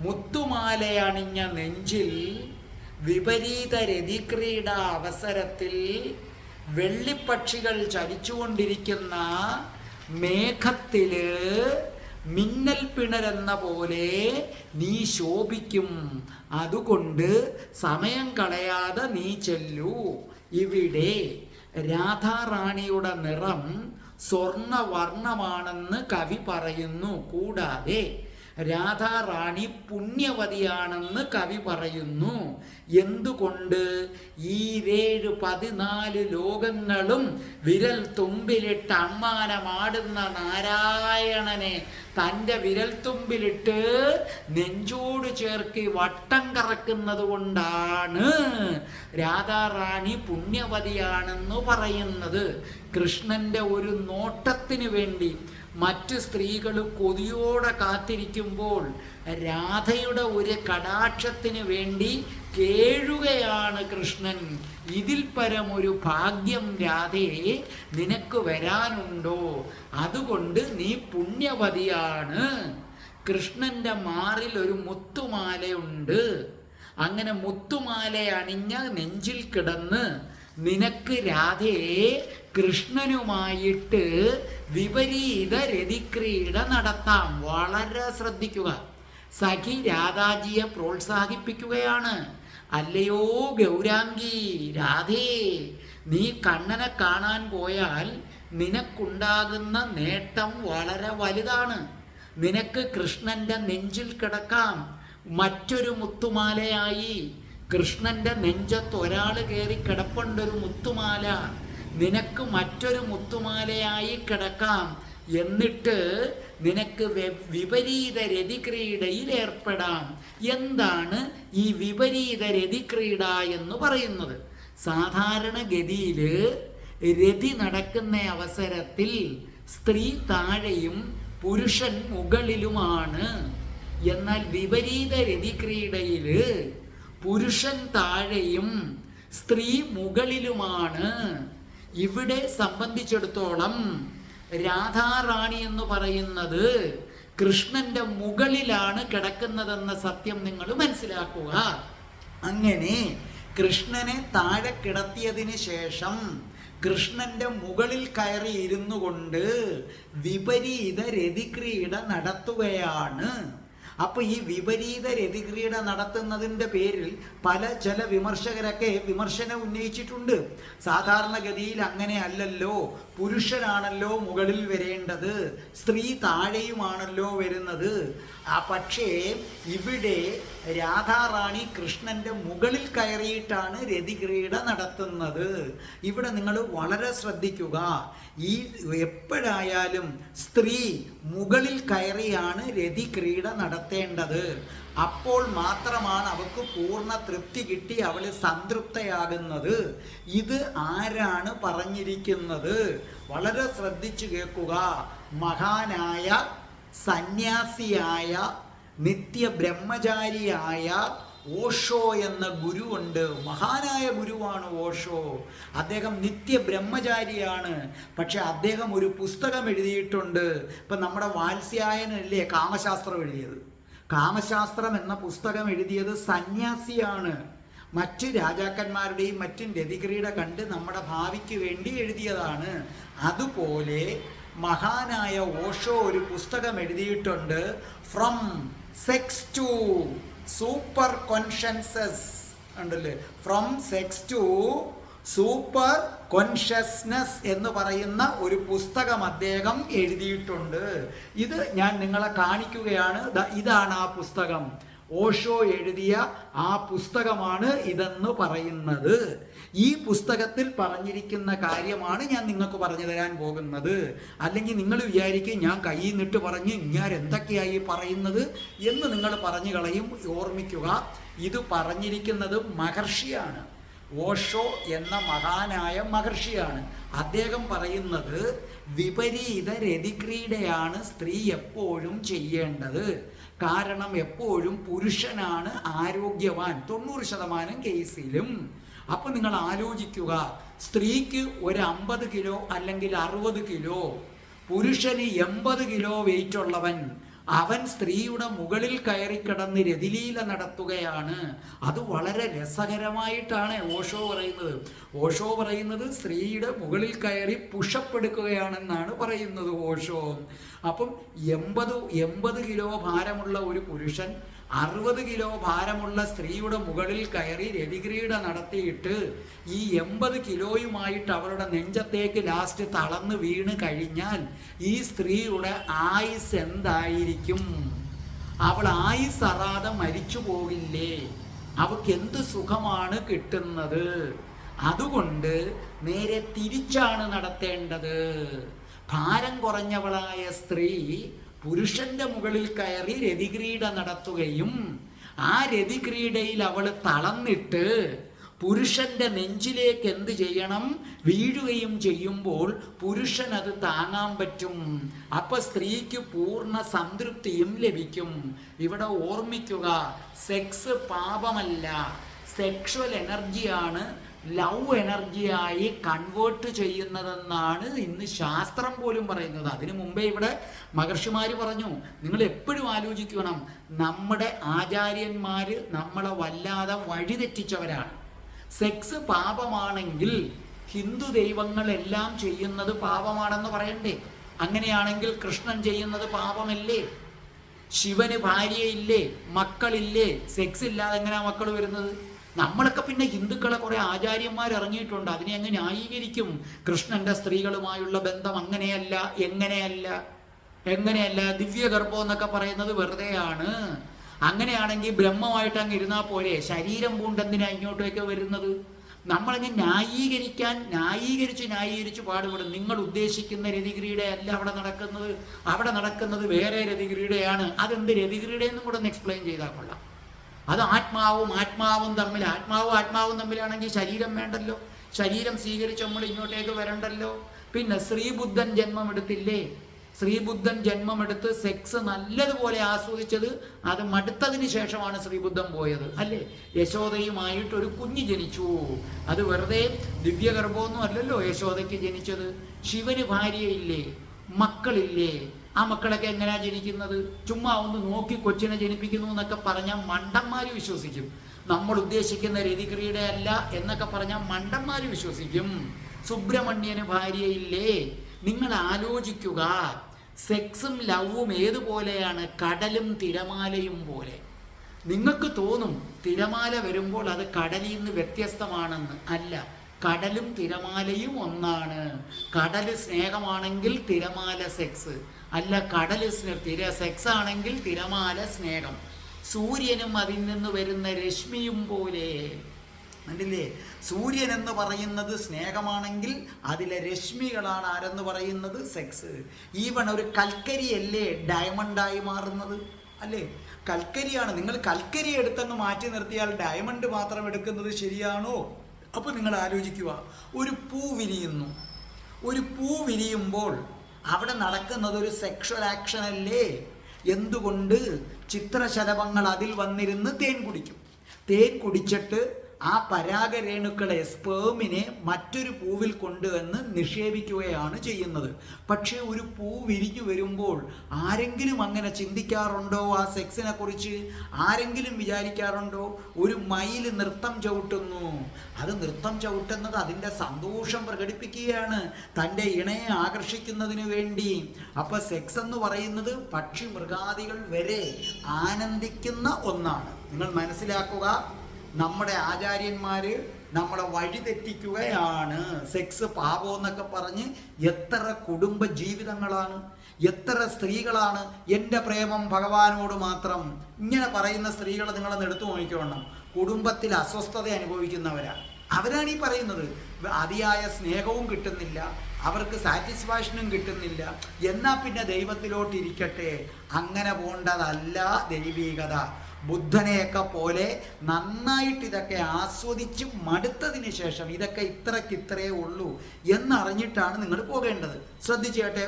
Speaker 2: മുത്തുമാലയണിഞ്ഞ നെഞ്ചിൽ വിപരീത രതിക്രീഡ അവസരത്തിൽ വെള്ളിപ്പക്ഷികൾ ചലിച്ചുകൊണ്ടിരിക്കുന്ന മേഘത്തില് മിന്നൽ പിണരെന്ന പോലെ നീ ശോഭിക്കും. അതുകൊണ്ട് സമയം കളയാതെ നീ ചെല്ലൂ. ഇവിടെ രാധാറാണിയുടെ നിറം സ്വർണവർണ്ണമാണെന്ന് കവി പറയുന്നു. കൂടാതെ രാധാറാണി പുണ്യവതിയാണെന്ന് കവി പറയുന്നു. എന്തുകൊണ്ട്? ഈ 14 ലോകങ്ങളും വിരൽ തുമ്പിലിട്ട് അമ്മാനമാടുന്ന നാരായണനെ തൻ്റെ വിരൽ തുമ്പിലിട്ട് നെഞ്ചോട് ചേർക്കി വട്ടം കറക്കുന്നത് കൊണ്ടാണ് രാധാറാണി പുണ്യവതിയാണെന്ന് പറയുന്നത്. കൃഷ്ണന്റെ ഒരു നോട്ടത്തിന് വേണ്ടി മറ്റ് സ്ത്രീകൾ കൊതിയോടെ കാത്തിരിക്കുമ്പോൾ രാധയുടെ ഒരു കടാക്ഷത്തിന് വേണ്ടി കേഴുകയാണ് കൃഷ്ണൻ. ഇതിൽ പരം ഒരു ഭാഗ്യം രാധയെ നിനക്ക് വരാനുണ്ടോ? അതുകൊണ്ട് നീ പുണ്യവതിയാണ്. കൃഷ്ണന്റെ മാറിൽ ഒരു മുത്തുമാലയുണ്ട്. അങ്ങനെ മുത്തുമാല അണിഞ്ഞ നെഞ്ചിൽ കിടന്ന് നിനക്ക് രാധയെ കൃഷ്ണനുമായിട്ട് വിപരീത രതിക്രീഡ നടത്താം. വളരെ ശ്രദ്ധിക്കുക. സഖി രാധാജിയെ പ്രോത്സാഹിപ്പിക്കുകയാണ്. അല്ലയോ ഗൗരാംഗി രാധേ, നീ കണ്ണനെ കാണാൻ പോയാൽ നിനക്കുണ്ടാകുന്ന നേട്ടം വളരെ വലുതാണ്. നിനക്ക് കൃഷ്ണന്റെ നെഞ്ചിൽ കിടക്കാം. മറ്റൊരു മുത്തുമാലയായി കൃഷ്ണന്റെ നെഞ്ചത്ത് ഒരാൾ കയറി കിടപ്പുണ്ടൊരു മുത്തുമാല. നിനക്ക് മറ്റൊരു മുത്തുമാലയായി കിടക്കാം. എന്നിട്ട് നിനക്ക് വിപരീത രതിക്രീഡയിൽ ഏർപ്പെടാം. എന്താണ് ഈ വിപരീത രതിക്രീഡ എന്ന് പറയുന്നത്? സാധാരണഗതിയിൽ രതി നടക്കുന്ന അവസരത്തിൽ സ്ത്രീ താഴെയും പുരുഷൻ മുകളിലുമാണ്. എന്നാൽ വിപരീത രതിക്രീഡയിൽ പുരുഷൻ താഴെയും സ്ത്രീ മുകളിലുമാണ്. ഇവിടെ സംബന്ധിച്ചിടത്തോളം രാധാറാണി എന്ന് പറയുന്നത് കൃഷ്ണന്റെ മുകളിലാണ് കിടക്കുന്നതെന്ന സത്യം നിങ്ങൾ മനസ്സിലാക്കുക. അങ്ങനെ കൃഷ്ണനെ താഴെ കിടത്തിയതിന് ശേഷം കൃഷ്ണന്റെ മുകളിൽ കയറി ഇരുന്നു കൊണ്ട് വിപരീത രതിക്രീഡ നടത്തുകയാണ്. അപ്പൊ ഈ വിപരീത രതിക്രീഡ നടത്തുന്നതിൻ്റെ പേരിൽ ചില വിമർശകരൊക്കെ വിമർശനം ഉന്നയിച്ചിട്ടുണ്ട്. സാധാരണഗതിയിൽ അങ്ങനെ അല്ലല്ലോ, പുരുഷനാണല്ലോ മുകളിൽ വരേണ്ടത്, സ്ത്രീ താഴെയുമാണല്ലോ വരുന്നത്. പക്ഷേ ഇവിടെ രാധാറാണി കൃഷ്ണന്റെ മുകളിൽ കയറിയിട്ടാണ് രതിക്രീഡ നടത്തുന്നത്. ഇവിടെ നിങ്ങൾ വളരെ ശ്രദ്ധിക്കുക. ഈ എപ്പോഴായാലും സ്ത്രീ മുകളിൽ കയറിയാണ് രതിക്രീഡ നടത്തേണ്ടത്. അപ്പോൾ മാത്രമാണ് അവൾക്ക് പൂർണ്ണ തൃപ്തി കിട്ടി അവൾ സംതൃപ്തയാകുന്നത്. ഇത് ആരാണ് പറഞ്ഞിരിക്കുന്നത്? വളരെ ശ്രദ്ധിച്ചു കേൾക്കുക. മഹാനായ സന്യാസിയായ നിത്യബ്രഹ്മചാരിയായ ഓഷോ എന്ന ഗുരുവുണ്ട്. മഹാനായ ഗുരുവാണ് ഓഷോ. അദ്ദേഹം നിത്യബ്രഹ്മചാരിയാണ്. പക്ഷെ അദ്ദേഹം ഒരു പുസ്തകം എഴുതിയിട്ടുണ്ട്. ഇപ്പം നമ്മുടെ വാത്സ്യായനല്ലേ കാമശാസ്ത്രം എഴുതിയത്? കാമശാസ്ത്രം എന്ന പുസ്തകം എഴുതിയത് സന്യാസിയാണ്. മറ്റ് രാജാക്കന്മാരുടെയും മറ്റും രതിക്രീഡ കണ്ട് നമ്മുടെ ഭാവിക്ക് വേണ്ടി എഴുതിയതാണ്. അതുപോലെ മഹാനായ ഓഷോ ഒരു പുസ്തകം എഴുതിയിട്ടുണ്ട്, from sex to super consciousness ഉണ്ടല്ലേ, from sex to super consciousness എന്ന് പറയുന്ന ഒരു പുസ്തകം അദ്ദേഹം എഴുതിയിട്ടുണ്ട്. ഇത് ഞാൻ നിങ്ങളെ കാണിക്കുകയാണ്. ഇതാണ് ആ പുസ്തകം. ഓഷോ എഴുതിയ ആ പുസ്തകമാണ് ഇതെന്ന് പറയുന്നത്. ഈ പുസ്തകത്തിൽ പറഞ്ഞിരിക്കുന്ന കാര്യമാണ് ഞാൻ നിങ്ങൾക്ക് പറഞ്ഞു തരാൻ പോകുന്നത്. അല്ലെങ്കിൽ നിങ്ങൾ വിചാരിക്കും ഞാൻ കയ്യിൽ നിന്നിട്ട് പറഞ്ഞ് ഞാൻ എന്തൊക്കെയായി പറയുന്നത് എന്ന് നിങ്ങൾ പറഞ്ഞു കളയും. ഓർമ്മിക്കുക, ഇത് പറഞ്ഞിരിക്കുന്നത് മഹർഷിയാണ്. ഓഷോ എന്ന മഹാനായ മഹർഷിയാണ്. അദ്ദേഹം പറയുന്നത് വിപരീത രതിക്രീഡയാണ് സ്ത്രീ എപ്പോഴും ചെയ്യേണ്ടത്. കാരണം എപ്പോഴും പുരുഷനാണ് ആരോഗ്യവാൻ 90% കേസിലും. അപ്പൊ നിങ്ങൾ ആലോചിക്കുക, സ്ത്രീക്ക് ഒരു 50 കിലോ അല്ലെങ്കിൽ 60 കിലോ, പുരുഷന് 80 കിലോ വെയിറ്റ് ഉള്ളവൻ അവൻ സ്ത്രീയുടെ മുകളിൽ കയറി കിടന്ന് രതിലീല നടത്തുകയാണ്. അത് വളരെ രസകരമായിട്ടാണ് ഓഷോ പറയുന്നത്. ഓഷോ പറയുന്നത് സ്ത്രീയുടെ മുകളിൽ കയറി പുഷപ്പ് എടുക്കുകയാണെന്നാണ് പറയുന്നത് ഓഷോ. അപ്പം 80 കിലോ ഭാരമുള്ള ഒരു പുരുഷൻ 60 കിലോ ഭാരമുള്ള സ്ത്രീയുടെ മുകളിൽ കയറി രതിക്രീഡ നടത്തിയിട്ട് ഈ 80 കിലോയുമായിട്ട് അവളുടെ നെഞ്ചത്തേക്ക് ലാസ്റ്റ് തളർന്ന് വീണ് കഴിഞ്ഞാൽ ഈ സ്ത്രീയുടെ ആയുസ് എന്തായിരിക്കും? അവൾ ആയുസ് അറാതെ മരിച്ചു പോകില്ലേ? അവൾക്ക് എന്ത് സുഖമാണ് കിട്ടുന്നത്? അതുകൊണ്ട് നേരെ തിരിച്ചാണ് നടത്തേണ്ടത്. ഭാരം കുറഞ്ഞവളായ സ്ത്രീ പുരുഷന്റെ മുകളിൽ കയറി രതിക്രീഡ നടത്തുകയും ആ രതിക്രീഡയിൽ അവൾ തളർന്നിട്ട് പുരുഷന്റെ നെഞ്ചിലേക്ക് എന്ത് ചെയ്യണം? വീഴുകയും ചെയ്യുമ്പോൾ പുരുഷൻ അത് താങ്ങാൻ പറ്റും. അപ്പൊ സ്ത്രീക്ക് പൂർണ്ണ സംതൃപ്തിയും ലഭിക്കും. ഇവിടെ ഓർമ്മിക്കുക, സെക്സ് പാപമല്ല, സെക്ഷുവൽ എനർജിയാണ് ലവ് എനർജിയായി കൺവേർട്ട് ചെയ്യുന്നതെന്നാണ് ഇന്ന് ശാസ്ത്രം പോലും പറയുന്നത്. അതിനു മുമ്പേ ഇവിടെ മഹർഷിമാർ പറഞ്ഞു, നിങ്ങൾ എപ്പോഴും ആലോചിക്കണം, നമ്മുടെ ആചാര്യന്മാർ നമ്മളെ വല്ലാതെ വഴിതെറ്റിച്ചവരാണ്. സെക്സ് പാപമാണെങ്കിൽ ഹിന്ദു ദൈവങ്ങളെല്ലാം ചെയ്യുന്നത് പാപമാണെന്ന് പറയണ്ടേ? അങ്ങനെയാണെങ്കിൽ കൃഷ്ണൻ ചെയ്യുന്നത് പാപമല്ലേ? ശിവന് ഭാര്യയില്ലേ, മക്കളില്ലേ? സെക്സ് ഇല്ലാതെ എങ്ങനെയാ മക്കൾ വരുന്നത്? നമ്മളൊക്കെ പിന്നെ ഹിന്ദുക്കളെ കുറെ ആചാര്യന്മാർ ഇറങ്ങിയിട്ടുണ്ട്. അതിനെ അങ്ങ് ന്യായീകരിക്കും. കൃഷ്ണന്റെ സ്ത്രീകളുമായുള്ള ബന്ധം അങ്ങനെയല്ല, എങ്ങനെയല്ല ദിവ്യഗർഭം എന്നൊക്കെ പറയുന്നത് വെറുതെയാണ്. അങ്ങനെയാണെങ്കിൽ ബ്രഹ്മമായിട്ട് അങ്ങ് ഇരുന്നാൽ പോരെ? ശരീരം പൂണ്ടെന്തിനാ ഇങ്ങോട്ടേക്ക് വരുന്നത്? നമ്മളങ്ങ് ന്യായീകരിച്ച് പാടുപെടും. നിങ്ങൾ ഉദ്ദേശിക്കുന്ന രതിക്രീഡയല്ല അവിടെ നടക്കുന്നത് വേറെ രതിക്രീഡയാണ്. അതെന്ത് രതിക്രീഡയെന്നും കൂടെ ഒന്ന് എക്സ്പ്ലെയിൻ ചെയ്താൽ കൊള്ളാം. അത് ആത്മാവും തമ്മിലാണെങ്കിൽ ശരീരം വേണ്ടല്ലോ, ശരീരം സ്വീകരിച്ച് നമ്മൾ ഇങ്ങോട്ടേക്ക് വരണ്ടല്ലോ. പിന്നെ ശ്രീബുദ്ധൻ ജന്മമെടുത്തില്ലേ? ശ്രീബുദ്ധൻ ജന്മമെടുത്ത് സെക്സ് നല്ലതുപോലെ ആസ്വദിച്ചത് അത് മടുത്തതിന് ശേഷമാണ് ശ്രീബുദ്ധൻ പോയത് അല്ലേ? യശോദയുമായിട്ട് ഒരു കുഞ്ഞ് ജനിച്ചു. അത് വെറുതെ ദിവ്യഗർഭമൊന്നും അല്ലല്ലോ യശോദയ്ക്ക് ജനിച്ചത്. ശിവന് ഭാര്യയില്ലേ, മക്കളില്ലേ? ആ മക്കളൊക്കെ എങ്ങനെയാ ജനിക്കുന്നത്? ചുമ്മാ ഒന്ന് നോക്കി കൊച്ചിനെ ജനിപ്പിക്കുന്നു എന്നൊക്കെ പറഞ്ഞാൽ മണ്ടന്മാർ വിശ്വസിക്കും. നമ്മൾ ഉദ്ദേശിക്കുന്ന രതിക്രീഡയല്ല എന്നൊക്കെ പറഞ്ഞാൽ മണ്ടന്മാർ വിശ്വസിക്കും. സുബ്രഹ്മണ്യന് ഭാര്യയില്ലേ? നിങ്ങൾ ആലോചിക്കുക, സെക്സും ലവും ഏതുപോലെയാണ്? കടലും തിരമാലയും പോലെ. നിങ്ങൾക്ക് തോന്നും തിരമാല വരുമ്പോൾ അത് കടലിൽ നിന്ന് വ്യത്യസ്തമാണെന്ന്. അല്ല, കടലും തിരമാലയും ഒന്നാണ്. കടല് സ്നേഹമാണെങ്കിൽ തിരമാല സെക്സ് അല്ല, കടല് സെക്സ് ആണെങ്കിൽ തിരമാല സ്നേഹം. സൂര്യനും അതിൽ നിന്ന് വരുന്ന രശ്മിയും പോലെ. കണ്ടില്ലേ? സൂര്യൻ എന്ന് പറയുന്നത് സ്നേഹമാണെങ്കിൽ അതിലെ രശ്മികളാണ് ആരെന്ന് പറയുന്നത്? സെക്സ്. ഈവൺ ഒരു കൽക്കരിയല്ലേ ഡയമണ്ടായി മാറുന്നത് അല്ലേ? കൽക്കരിയാണ്. നിങ്ങൾ കൽക്കരി എടുത്തങ്ങ് മാറ്റി നിർത്തിയാൽ ഡയമണ്ട് മാത്രം എടുക്കുന്നത് ശരിയാണോ? അപ്പോൾ നിങ്ങൾ ആലോചിക്കുക, ഒരു പൂ വിരിയുമ്പോൾ അവിടെ നടക്കുന്നത് ഒരു സെക്ഷൽ ആക്ഷൻ അല്ലേ? എന്തുകൊണ്ട്? ചിത്രശലഭങ്ങൾ അതിൽ വന്നിരുന്ന് തേൻ കുടിച്ചിട്ട് ആ പരാഗരേണുക്കളെ, സ്പേമിനെ മറ്റൊരു പൂവിൽ കൊണ്ടുവന്ന് നിക്ഷേപിക്കുകയാണ് ചെയ്യുന്നത്. പക്ഷേ ഒരു പൂ വിരിഞ്ഞു വരുമ്പോൾ ആരെങ്കിലും അങ്ങനെ ചിന്തിക്കാറുണ്ടോ? ആ സെക്സിനെ കുറിച്ച് ആരെങ്കിലും വിചാരിക്കാറുണ്ടോ? ഒരു മയിൽ നൃത്തം ചവിട്ടുന്നു. അത് നൃത്തം ചവിട്ടുന്നത് അതിൻ്റെ സന്തോഷം പ്രകടിപ്പിക്കുകയാണ്, തൻ്റെ ഇണയെ ആകർഷിക്കുന്നതിന് വേണ്ടി. അപ്പൊ സെക്സ് എന്ന് പറയുന്നത് പക്ഷി മൃഗാദികൾ വരെ ആനന്ദിക്കുന്ന ഒന്നാണ്. നിങ്ങൾ മനസ്സിലാക്കുക, നമ്മുടെ ആചാര്യന്മാര് നമ്മളെ വഴിതെറ്റിക്കുകയാണ്. സെക്സ് പാപം എന്നൊക്കെ പറഞ്ഞ് എത്ര കുടുംബ ജീവിതങ്ങളാണ്, എത്ര സ്ത്രീകളാണ് എൻ്റെ പ്രേമം ഭഗവാനോട് മാത്രം. ഇങ്ങനെ പറയുന്ന സ്ത്രീകളെ നിങ്ങളൊന്ന് എടുത്തു നോക്കിക്കോണം. കുടുംബത്തിൽ അസ്വസ്ഥത അനുഭവിക്കുന്നവരാണ്. അവരാണ് ഈ പറയുന്നത്. അതിയായ സ്നേഹവും കിട്ടുന്നില്ല, അവർക്ക് സാറ്റിസ്ഫാക്ഷനും കിട്ടുന്നില്ല. എന്നാൽ പിന്നെ ദൈവത്തിലോട്ട് ഇരിക്കട്ടെ. അങ്ങനെ പോണ്ടതല്ല ദൈവീകത. ബുദ്ധനെയൊക്കെ പോലെ നന്നായിട്ട് ഇതൊക്കെ ആസ്വദിച്ച് മടുത്തതിന് ശേഷം ഇതൊക്കെ ഇത്രയേ ഉള്ളൂ എന്നറിഞ്ഞിട്ടാണ് നിങ്ങൾ പോകേണ്ടത്. ശ്രദ്ധിച്ചേട്ടെ,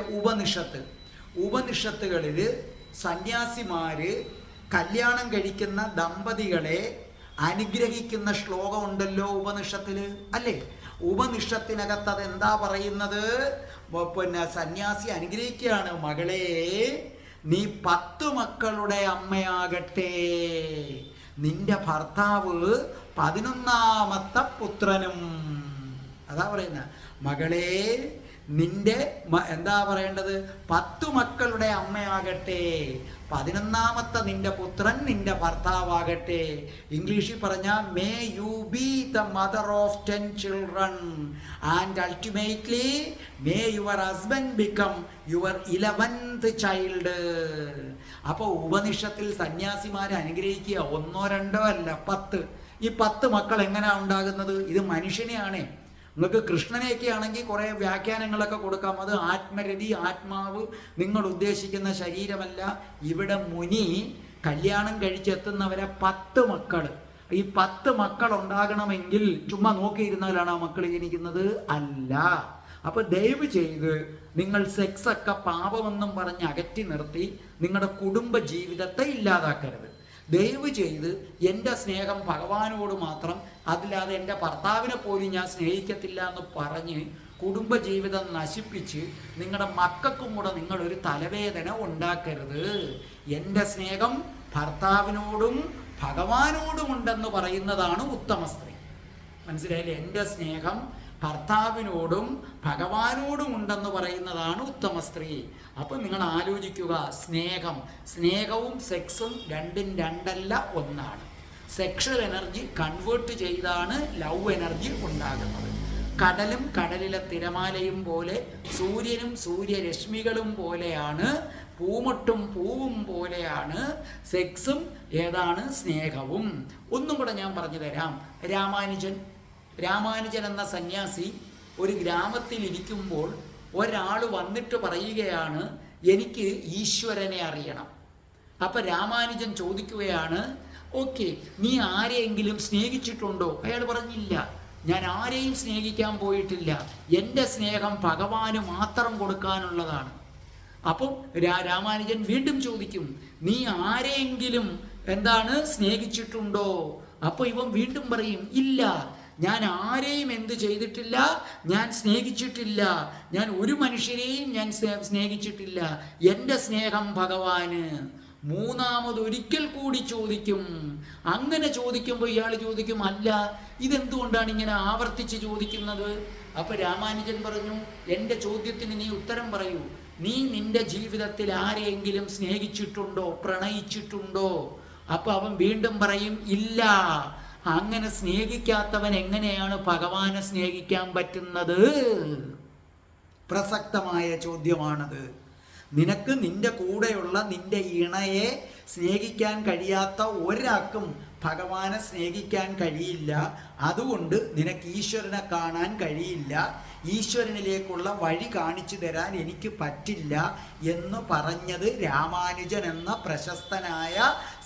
Speaker 2: ഉപനിഷത്തുകളിൽ സന്യാസിമാര് കല്യാണം കഴിക്കുന്ന ദമ്പതികളെ അനുഗ്രഹിക്കുന്ന ശ്ലോകം ഉണ്ടല്ലോ ഉപനിഷത്തില് അല്ലേ? ഉപനിഷത്തിനകത്ത് അതെന്താ പറയുന്നത്? പിന്നെ സന്യാസി അനുഗ്രഹിക്കുകയാണ്, മകളെ നീ 10 മക്കളുടെ അമ്മയാകട്ടെ. നിന്റെ ഭർത്താവ് 11ാമത്തെ പുത്രനും. അതാ പറയുന്ന മകളെ, നിന്റെ എന്താ പറയേണ്ടത്, 10 മക്കളുടെ അമ്മയാകട്ടെ, 11ാമത്തെ നിന്റെ പുത്രൻ നിന്റെ ഭർത്താവാകട്ടെ. ഇംഗ്ലീഷിൽ പറഞ്ഞ may you B the mother of 10 children and ultimately may your husband become your 11th child. അപ്പോൾ ഉപനിഷത്തിൽ സന്യാസിമാരെ അനുഗ്രഹിക്കുക 1 2 അല്ല 10. ഈ 10 മക്കൾ എങ്ങനെയാണ് ഉണ്ടാകുന്നത്? ഇത് മനുഷ്യനെയാണേ. നിങ്ങൾക്ക് കൃഷ്ണനെയൊക്കെ ആണെങ്കിൽ കുറേ വ്യാഖ്യാനങ്ങളൊക്കെ കൊടുക്കാം. അത് ആത്മരതി, ആത്മാവ്, നിങ്ങൾ ഉദ്ദേശിക്കുന്ന ശരീരമല്ല. ഇവിടെ മുനി കല്യാണം കഴിച്ചെത്തുന്നവരെ 10 മക്കൾ. ഈ 10 മക്കൾ ഉണ്ടാകണമെങ്കിൽ ചുമ്മാ നോക്കിയിരുന്നാലാണ് ആ മക്കൾ ജനിക്കുന്നത്? അല്ല. അപ്പൊ ദയവ് ചെയ്ത് നിങ്ങൾ സെക്സ് ഒക്കെ പാപമെന്നും പറഞ്ഞ് അകറ്റി നിർത്തി നിങ്ങളുടെ കുടുംബ ജീവിതത്തെ ഇല്ലാതാക്കരുത്. ദയവ് ചെയ്ത് എൻ്റെ സ്നേഹം ഭഗവാനോട് മാത്രം, അതില്ലാതെ എൻ്റെ ഭർത്താവിനെ പോലും ഞാൻ സ്നേഹിക്കത്തില്ല എന്ന് പറഞ്ഞ് കുടുംബജീവിതം നശിപ്പിച്ച് നിങ്ങളുടെ മക്കൾക്കും കൂടെ നിങ്ങളൊരു തലവേദന ഉണ്ടാക്കരുത്. എൻ്റെ സ്നേഹം ഭർത്താവിനോടും ഭഗവാനോടും ഉണ്ടെന്ന് പറയുന്നതാണ് ഉത്തമ സ്ത്രീ. മനസ്സിലായില്ലേ? എൻ്റെ സ്നേഹം ഭർത്താവിനോടും ഭഗവാനോടും ഉണ്ടെന്ന് പറയുന്നതാണ് ഉത്തമ സ്ത്രീ. അപ്പം നിങ്ങൾ ആലോചിക്കുക, സ്നേഹവും സെക്സും രണ്ടും രണ്ടല്ല, ഒന്നാണ്. സെക്ഷൽ എനർജി കൺവേർട്ട് ചെയ്താണ് ലവ് എനർജി ഉണ്ടാകുന്നത്. കടലും കടലിലെ തിരമാലയും പോലെ, സൂര്യനും സൂര്യരശ്മികളും പോലെയാണ്, പൂമൊട്ടും പൂവും പോലെയാണ് സെക്സും. ഏതാണ്? സ്നേഹവും. ഒന്നും കൂടെ ഞാൻ പറഞ്ഞു തരാം. രാമാനുജൻ എന്ന സന്യാസി ഒരു ഗ്രാമത്തിൽ ഇരിക്കുമ്പോൾ ഒരാൾ വന്നിട്ട് പറയുകയാണ്, എനിക്ക് ഈശ്വരനെ അറിയണം. അപ്പം രാമാനുജൻ ചോദിക്കുകയാണ്, ഓക്കെ, നീ ആരെയെങ്കിലും സ്നേഹിച്ചിട്ടുണ്ടോ? അയാൾ പറഞ്ഞില്ല, ഞാൻ ആരെയും സ്നേഹിക്കാൻ പോയിട്ടില്ല, എൻ്റെ സ്നേഹം ഭഗവാന് മാത്രം കൊടുക്കാനുള്ളതാണ്. അപ്പം രാമാനുജൻ വീണ്ടും ചോദിക്കും, നീ ആരെയെങ്കിലും സ്നേഹിച്ചിട്ടുണ്ടോ? അപ്പോൾ ഇവൻ വീണ്ടും പറയും, ഇല്ല, ഞാൻ ആരെയും എന്ത് ചെയ്തിട്ടില്ല, ഞാൻ സ്നേഹിച്ചിട്ടില്ല, ഞാൻ ഒരു മനുഷ്യരെയും ഞാൻ സ്നേഹിച്ചിട്ടില്ല, എൻ്റെ സ്നേഹം ഭഗവാന്. മൂന്നാമതൊരിക്കൽ കൂടി ചോദിക്കും. അങ്ങനെ ചോദിക്കുമ്പോൾ ഇയാൾ ചോദിക്കും, അല്ല, ഇതെന്തുകൊണ്ടാണ് ഇങ്ങനെ ആവർത്തിച്ച് ചോദിക്കുന്നത്? അപ്പോൾ രാമാനുജൻ പറഞ്ഞു, എൻ്റെ ചോദ്യത്തിന് നീ ഉത്തരം പറയൂ. നീ നിന്റെ ജീവിതത്തിൽ ആരെയെങ്കിലും സ്നേഹിച്ചിട്ടുണ്ടോ, പ്രണയിച്ചിട്ടുണ്ടോ? അപ്പോൾ അവൻ വീണ്ടും പറയും, ഇല്ല. അങ്ങനെ സ്നേഹിക്കാത്തവൻ എങ്ങനെയാണ് ഭഗവാനെ സ്നേഹിക്കാൻ പറ്റുന്നത്? പ്രസക്തമായ ചോദ്യമാണത്. നിനക്ക് നിന്റെ കൂടെയുള്ള നിന്റെ ഇണയെ സ്നേഹിക്കാൻ കഴിയാത്ത ഒരാൾക്കും ഭഗവാനെ സ്നേഹിക്കാൻ കഴിയില്ല. അതുകൊണ്ട് നിനക്ക് ഈശ്വരനെ കാണാൻ കഴിയില്ല, ഈശ്വരനിലേക്കുള്ള വഴി കാണിച്ചു തരാൻ എനിക്ക് പറ്റില്ല എന്ന് പറഞ്ഞത് രാമാനുജൻ എന്ന പ്രശസ്തനായ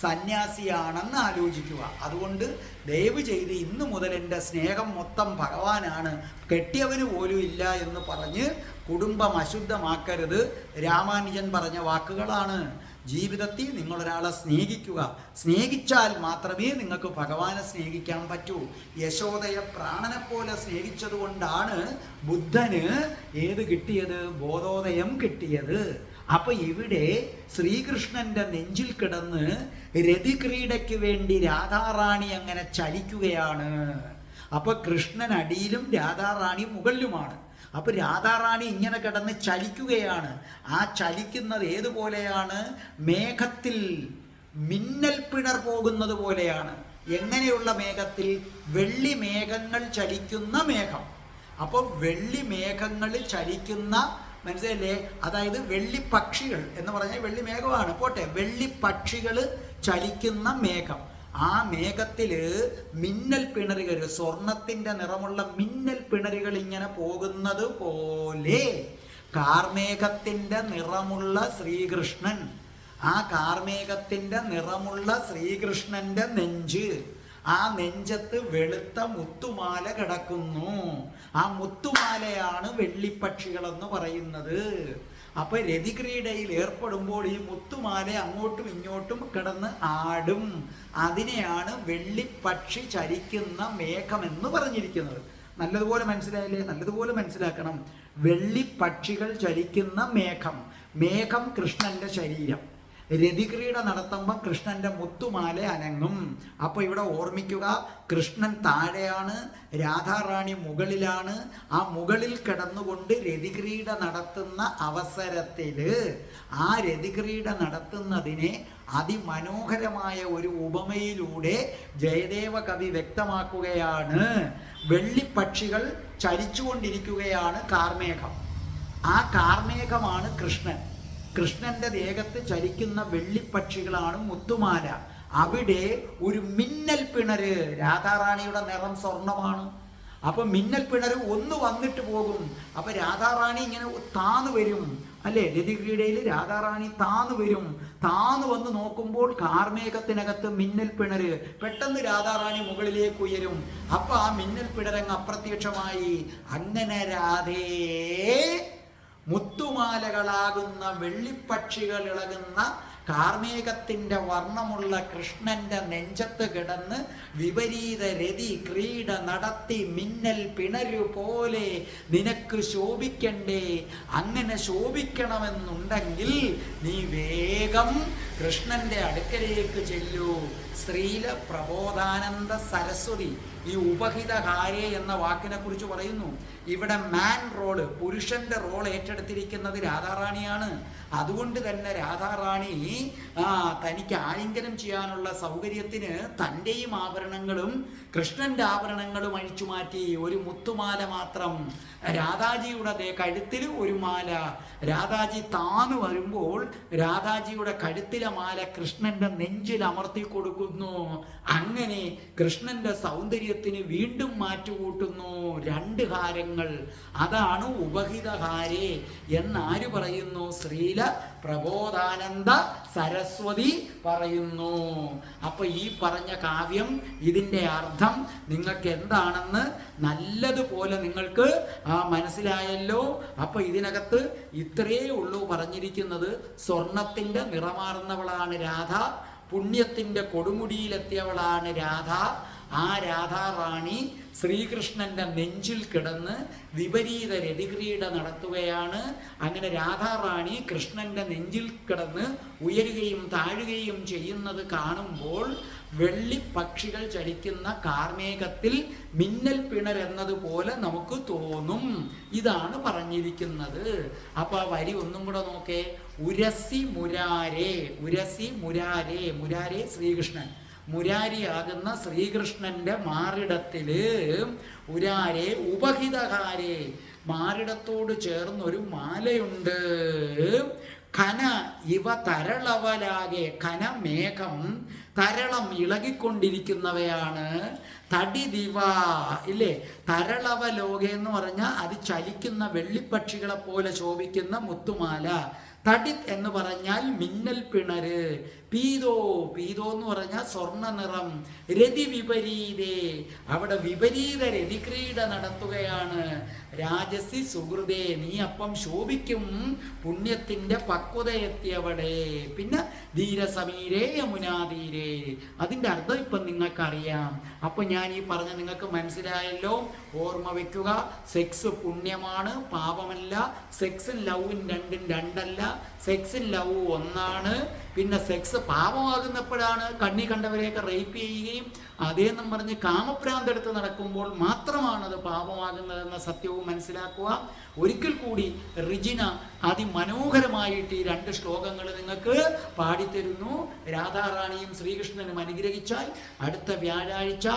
Speaker 2: സന്യാസിയാണെന്ന് ആലോചിക്കുക. അതുകൊണ്ട് ദയവ് ചെയ്ത് ഇന്നു മുതൽ എൻ്റെ സ്നേഹം മൊത്തം ഭഗവാനാണ്, കെട്ടിയവന് പോലും ഇല്ല എന്ന് പറഞ്ഞ് കുടുംബം അശുദ്ധമാക്കരുത്. രാമാനുജൻ പറഞ്ഞ വാക്കുകളാണ്. ജീവിതത്തിൽ നിങ്ങളൊരാളെ സ്നേഹിക്കുക. സ്നേഹിച്ചാൽ മാത്രമേ നിങ്ങൾക്ക് ഭഗവാനെ സ്നേഹിക്കാൻ പറ്റൂ. യശോദയെ പ്രാണനെ പോലെ സ്നേഹിച്ചതുകൊണ്ടാണ് ബുദ്ധന് ഏത് കിട്ടിയത്? ബോധോദയം കിട്ടിയത്. അപ്പൊ ഇവിടെ ശ്രീകൃഷ്ണന്റെ നെഞ്ചിൽ കിടന്ന് രതിക്രീഡയ്ക്ക് വേണ്ടി രാധാറാണി അങ്ങനെ ചലിക്കുകയാണ്. അപ്പൊ കൃഷ്ണൻ അടിയിലും രാധാറാണി മുകളിലുമാണ്. അപ്പൊ രാധാറാണി ഇങ്ങനെ കിടന്ന് ചലിക്കുകയാണ്. ആ ചലിക്കുന്നത് ഏതുപോലെയാണ്? മേഘത്തിൽ മിന്നൽ പിണർ പോകുന്നത് പോലെയാണ്. എങ്ങനെയുള്ള മേഘത്തിൽ? വെള്ളി മേഘങ്ങൾ ചലിക്കുന്ന മേഘം. അപ്പോൾ വെള്ളി മേഘങ്ങൾ ചലിക്കുന്ന, മനസ്സിലല്ലേ? അതായത് വെള്ളിപ്പക്ഷികൾ എന്ന് പറഞ്ഞാൽ വെള്ളി മേഘമാണ്, പോട്ടെ, വെള്ളിപ്പക്ഷികൾ ചലിക്കുന്ന മേഘം. ആ മേഘത്തിൽ മിന്നൽ പിണറുകൾ, സ്വർണത്തിൻ്റെ നിറമുള്ള മിന്നൽ പിണറുകൾ ഇങ്ങനെ പോകുന്നത് പോലെ കാർമേഘത്തിൻ്റെ നിറമുള്ള ശ്രീകൃഷ്ണൻ, ആ കാർമേഘത്തിൻ്റെ നിറമുള്ള ശ്രീകൃഷ്ണൻ്റെ നെഞ്ച്, ആ നെഞ്ചത്ത് വെളുത്ത മുത്തുമാല കിടക്കുന്നു. ആ മുത്തുമാലയാണ് വെള്ളിപ്പക്ഷികളെന്ന് പറയുന്നത്. അപ്പൊ രതിക്രീഡയിൽ ഏർപ്പെടുമ്പോൾ ഈ മുത്തുമാല അങ്ങോട്ടും ഇങ്ങോട്ടും കിടന്ന് ആടും. അതിനെയാണ് വെള്ളിപ്പക്ഷി ചലിക്കുന്ന മേഘമെന്ന് പറഞ്ഞിരിക്കുന്നത്. നല്ലതുപോലെ മനസ്സിലായില്ലേ? നല്ലതുപോലെ മനസ്സിലാക്കണം. വെള്ളിപ്പക്ഷികൾ ചലിക്കുന്ന മേഘം. മേഘം കൃഷ്ണന്റെ ശരീരം. രതിക്രീഡ നടത്തുമ്പോൾ കൃഷ്ണന്റെ മുത്തുമാല അനങ്ങും. അപ്പോൾ ഇവിടെ ഓർമ്മിക്കുക, കൃഷ്ണൻ താഴെയാണ്, രാധാറാണി മുകളിലാണ്. ആ മുകളിൽ കിടന്നുകൊണ്ട് രതിക്രീഡ നടത്തുന്ന അവസരത്തിൽ ആ രതിക്രീഡ നടത്തുന്നതിനെ അതിമനോഹരമായ ഒരു ഉപമയിലൂടെ ജയദേവ കവി വ്യക്തമാക്കുകയാണ്. വെള്ളിപ്പക്ഷികൾ ചലിച്ചുകൊണ്ടിരിക്കുകയാണ് കാർമേഘം. ആ കാർമേഘമാണ് കൃഷ്ണൻ. കൃഷ്ണന്റെ ദേഹത്ത് ചലിക്കുന്ന വെള്ളിപ്പക്ഷികളാണ് മുത്തുമാല. അവിടെ ഒരു മിന്നൽ പിണര്. രാധാറാണിയുടെ നിറം സ്വർണമാണ്. അപ്പൊ മിന്നൽ പിണര് ഒന്ന് വന്നിട്ട് പോകും. അപ്പൊ രാധാറാണി ഇങ്ങനെ താന്നു വരും അല്ലേ? രതിക്രീഡയിൽ രാധാറാണി താന്നു വരും. താന്നു വന്ന് നോക്കുമ്പോൾ കാർമേഘത്തിനകത്ത് മിന്നൽ പിണര്. പെട്ടെന്ന് രാധാറാണി മുകളിലേക്ക് ഉയരും. അപ്പൊ ആ മിന്നൽ പിണരങ്ങ് അപ്രത്യക്ഷമായി. അങ്ങനെ രാധേ മുത്തുമാലകളാകുന്ന വെള്ളിപ്പക്ഷികൾ ഇളകുന്ന കാർമേഘത്തിൻ്റെ വർണ്ണമുള്ള കൃഷ്ണന്റെ നെഞ്ചത്ത് കിടന്ന് വിപരീത രതി ക്രീഡ നടത്തി മിന്നൽ പിണരു പോലെ നിനക്ക് ശോഭിക്കണ്ടേ? അങ്ങനെ ശോഭിക്കണമെന്നുണ്ടെങ്കിൽ നീ വേഗം കൃഷ്ണന്റെ അടുക്കലേക്ക് ചെല്ലൂ. ശ്രീല പ്രബോധാനന്ദ സരസ്വതി ഈ ഉപഹിതകാരെ എന്ന വാക്കിനെ കുറിച്ച് പറയുന്നു. ഇവിടെ മാൻ റോള്, പുരുഷന്റെ റോൾ ഏറ്റെടുത്തിരിക്കുന്നത് രാധാറാണിയാണ്. അതുകൊണ്ട് തന്നെ രാധാറാണി തനിക്ക് ആലിംഗനം ചെയ്യാനുള്ള സൗകര്യത്തിന് തൻ്റെയും ആഭരണങ്ങളും കൃഷ്ണന്റെ ആഭരണങ്ങളും അഴിച്ചു മാറ്റി. ഒരു മുത്തുമാല മാത്രം. രാധാജിയുടെ കഴുത്തിൽ ഒരു മാല. രാധാജി താന്നു വരുമ്പോൾ രാധാജിയുടെ കഴുത്തിലെ മാല കൃഷ്ണന്റെ നെഞ്ചിൽ അമർത്തി കൊടുക്കുന്നു. അങ്ങനെ കൃഷ്ണന്റെ സൗന്ദര്യത്തിന് വീണ്ടും മാറ്റുകൂട്ടുന്നു. രണ്ട് ഹാരങ്ങൾ. അതാണ് ഉപഹിതഹാരേ എന്നാര് പറയുന്നു? ശ്രീല പ്രബോധാനന്ദ സരസ്വതി പറയുന്നു. അപ്പൊ ഈ പറഞ്ഞ കാവ്യം, ഇതിൻ്റെ അർത്ഥം നിങ്ങൾക്ക് എന്താണെന്ന് നല്ലതുപോലെ നിങ്ങൾക്ക് മനസ്സിലായല്ലോ. അപ്പൊ ഇതിനകത്ത് ഇത്രയേ ഉള്ളൂ പറഞ്ഞിരിക്കുന്നത്. സ്വർണത്തിന്റെ നിറമാർന്നവളാണ് രാധ. പുണ്യത്തിന്റെ കൊടുമുടിയിലെത്തിയവളാണ് രാധ. ആ രാധാറാണി ശ്രീകൃഷ്ണന്റെ നെഞ്ചിൽ കിടന്ന് വിപരീത രതിക്രീഡ നടത്തുകയാണ്. അങ്ങനെ രാധാറാണി കൃഷ്ണന്റെ നെഞ്ചിൽ കിടന്ന് ഉയരുകയും താഴുകയും ചെയ്യുന്നത് കാണുമ്പോൾ വെള്ളിപ്പക്ഷികൾ ചലിക്കുന്ന കാർമേഘത്തിൽ മിന്നൽ പിണർ എന്നതുപോലെ നമുക്ക് തോന്നും. ഇതാണ് പറഞ്ഞിരിക്കുന്നത്. അപ്പൊ ആ വരി ഒന്നും കൂടെ നോക്കേ. ഉരസി മുരാരേ. ഉരസി മുരാരേ. മുരാരേ ശ്രീകൃഷ്ണൻ. മുരാരിയാകുന്ന ശ്രീകൃഷ്ണന്റെ മാറിടത്തില് ഉരാരെ ഉപഹിതകാരെ, മാറിടത്തോട് ചേർന്നൊരു മാലയുണ്ട്. ഖന ഇവ തരളവലാകെ. ഖന മേഘം, തരളം ഇളകിക്കൊണ്ടിരിക്കുന്നവയാണ്. തടി ദിവ ഇല്ലേ? തരളവലോകെ എന്ന് പറഞ്ഞാൽ അത് ചലിക്കുന്ന വെള്ളിപ്പക്ഷികളെ പോലെ ശോഭിക്കുന്ന മുത്തുമാല. തടിത് എന്ന് പറഞ്ഞാൽ മിന്നൽ പിണര്. പീതോ, പീതോ എന്ന് പറഞ്ഞാൽ സ്വർണ്ണ നിറം. രതി വിപരീതേ, അവിടെ വിപരീത രതിക്രീഡ നടത്തുകയാണ്. രാജസി സുഹൃതേ, നീ അപ്പം ശോഭിക്കും. പുണ്യത്തിന്റെ പക്വതയെത്തിയവടെ. പിന്നെ ധീരസമീരേ യമുനാതീരേ. അതിൻ്റെ അർത്ഥം ഇപ്പം നിങ്ങൾക്കറിയാം. അപ്പൊ ഞാൻ ഈ പറഞ്ഞ നിങ്ങൾക്ക് മനസ്സിലായല്ലോ. ഓർമ്മ വെക്കുക, സെക്സ് പുണ്യമാണ്, പാപമല്ല. സെക്സും ലവും രണ്ടും രണ്ടല്ല. സെക്സും ലവും ഒന്നാണ്. പിന്നെ സെക്സ് പാപമാകുന്നപ്പോഴാണ് കണ്ണി കണ്ടവരെയൊക്കെ റേപ്പ് ചെയ്യുകയും അതേന്നും പറഞ്ഞ് കാമഭ്രാന്തെടുത്ത് നടക്കുമ്പോൾ മാത്രമാണത് പാപമാകുന്നതെന്ന സത്യവും മനസ്സിലാക്കുക. ഒരിക്കൽ കൂടി റിജിന അതിമനോഹരമായിട്ട് ഈ രണ്ട് ശ്ലോകങ്ങൾ നിങ്ങൾക്ക് പാടിത്തരുന്നു. രാധാറാണിയും ശ്രീകൃഷ്ണനും അനുഗ്രഹിച്ചാൽ അടുത്ത വ്യാഴാഴ്ച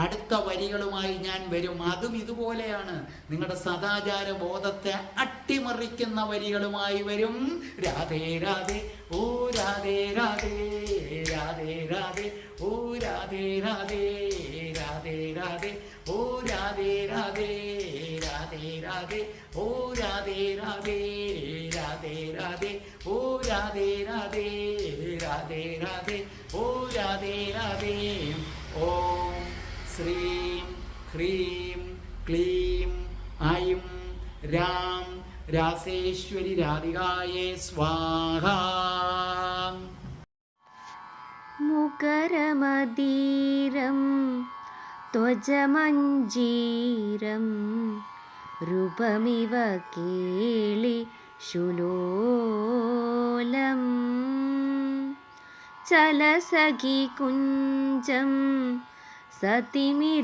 Speaker 2: അടുത്ത വരികളുമായി ഞാൻ വരും. അതും ഇതുപോലെയാണ്. നിങ്ങളുടെ സദാചാര ബോധത്തെ അട്ടിമറിക്കുന്ന വരികളുമായി വരും. രാധേ രാധേ ഓ രാധേ രാധേ, രാധേ രാധേ ഓ രാധേ രാധേ, രാധേ രാധേ ഓ രാധേ രാധേ, രാധേ രാധേ ഓ രാധേ രാധേ, രാധേ രാധേ ഓ രാധേ രാധേ, രാധേ രാധേ ഓ രാധേ രാധേ. ഓം ശ്രീം ഹ്രീം ക്ലീം ഐം രാം രാസേശ്വരി രാധികായേ സ്വാഹ.
Speaker 1: മുകരമദീരം ത്വജമഞ്ജീരം രൂപമിവ കേളി ശുലോലം ചലസഖി കുഞ്ചം സതിമിരപുഞ്ചം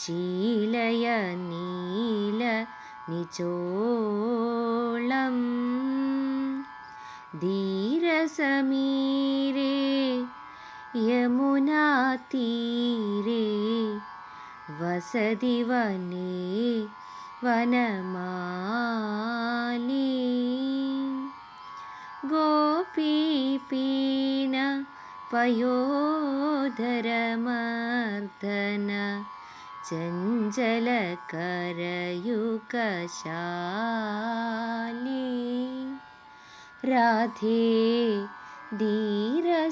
Speaker 1: ശീലയ നീല നിചോളം ധീരസമീരേ യമുനാതീരേ വസതി വനേ വനമാലി ഗോപീപീന പയോധരമർദ്ദന ചഞ്ചലകരയുഗശാലി രാധേ ധീരസമീരേ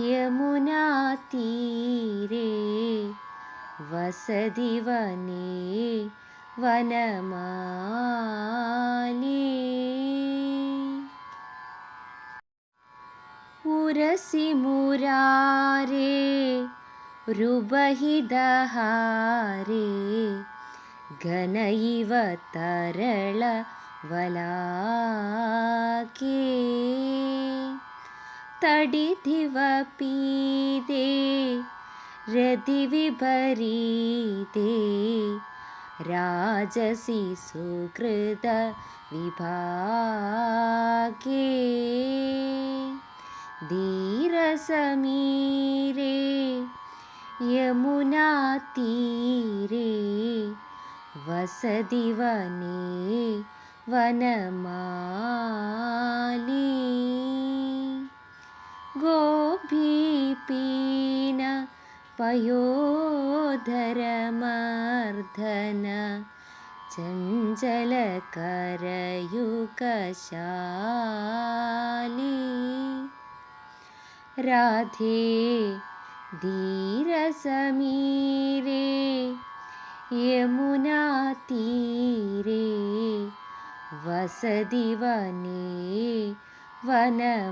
Speaker 1: യമുനാതീരേ വസതി വനേ വനമാലി ഉരസി മുരാരേ രുബഹിദഹാരേ ഘനൈവ തരള വലാകേ തടിധിവ പീതേ രതിവിപരീതേ രാജസി സുകൃത വിഭാഗേ ധീരസമീരേ യമുനാതീരേ വസതി വനേ വനമാലി ഗോപീപീന പയോധരമർദ്ദന ചഞ്ചലകരയുഗശാലി രാധേ ധീരസമീരേ യമുനാതീരേ വസതി വനേ വനമാലി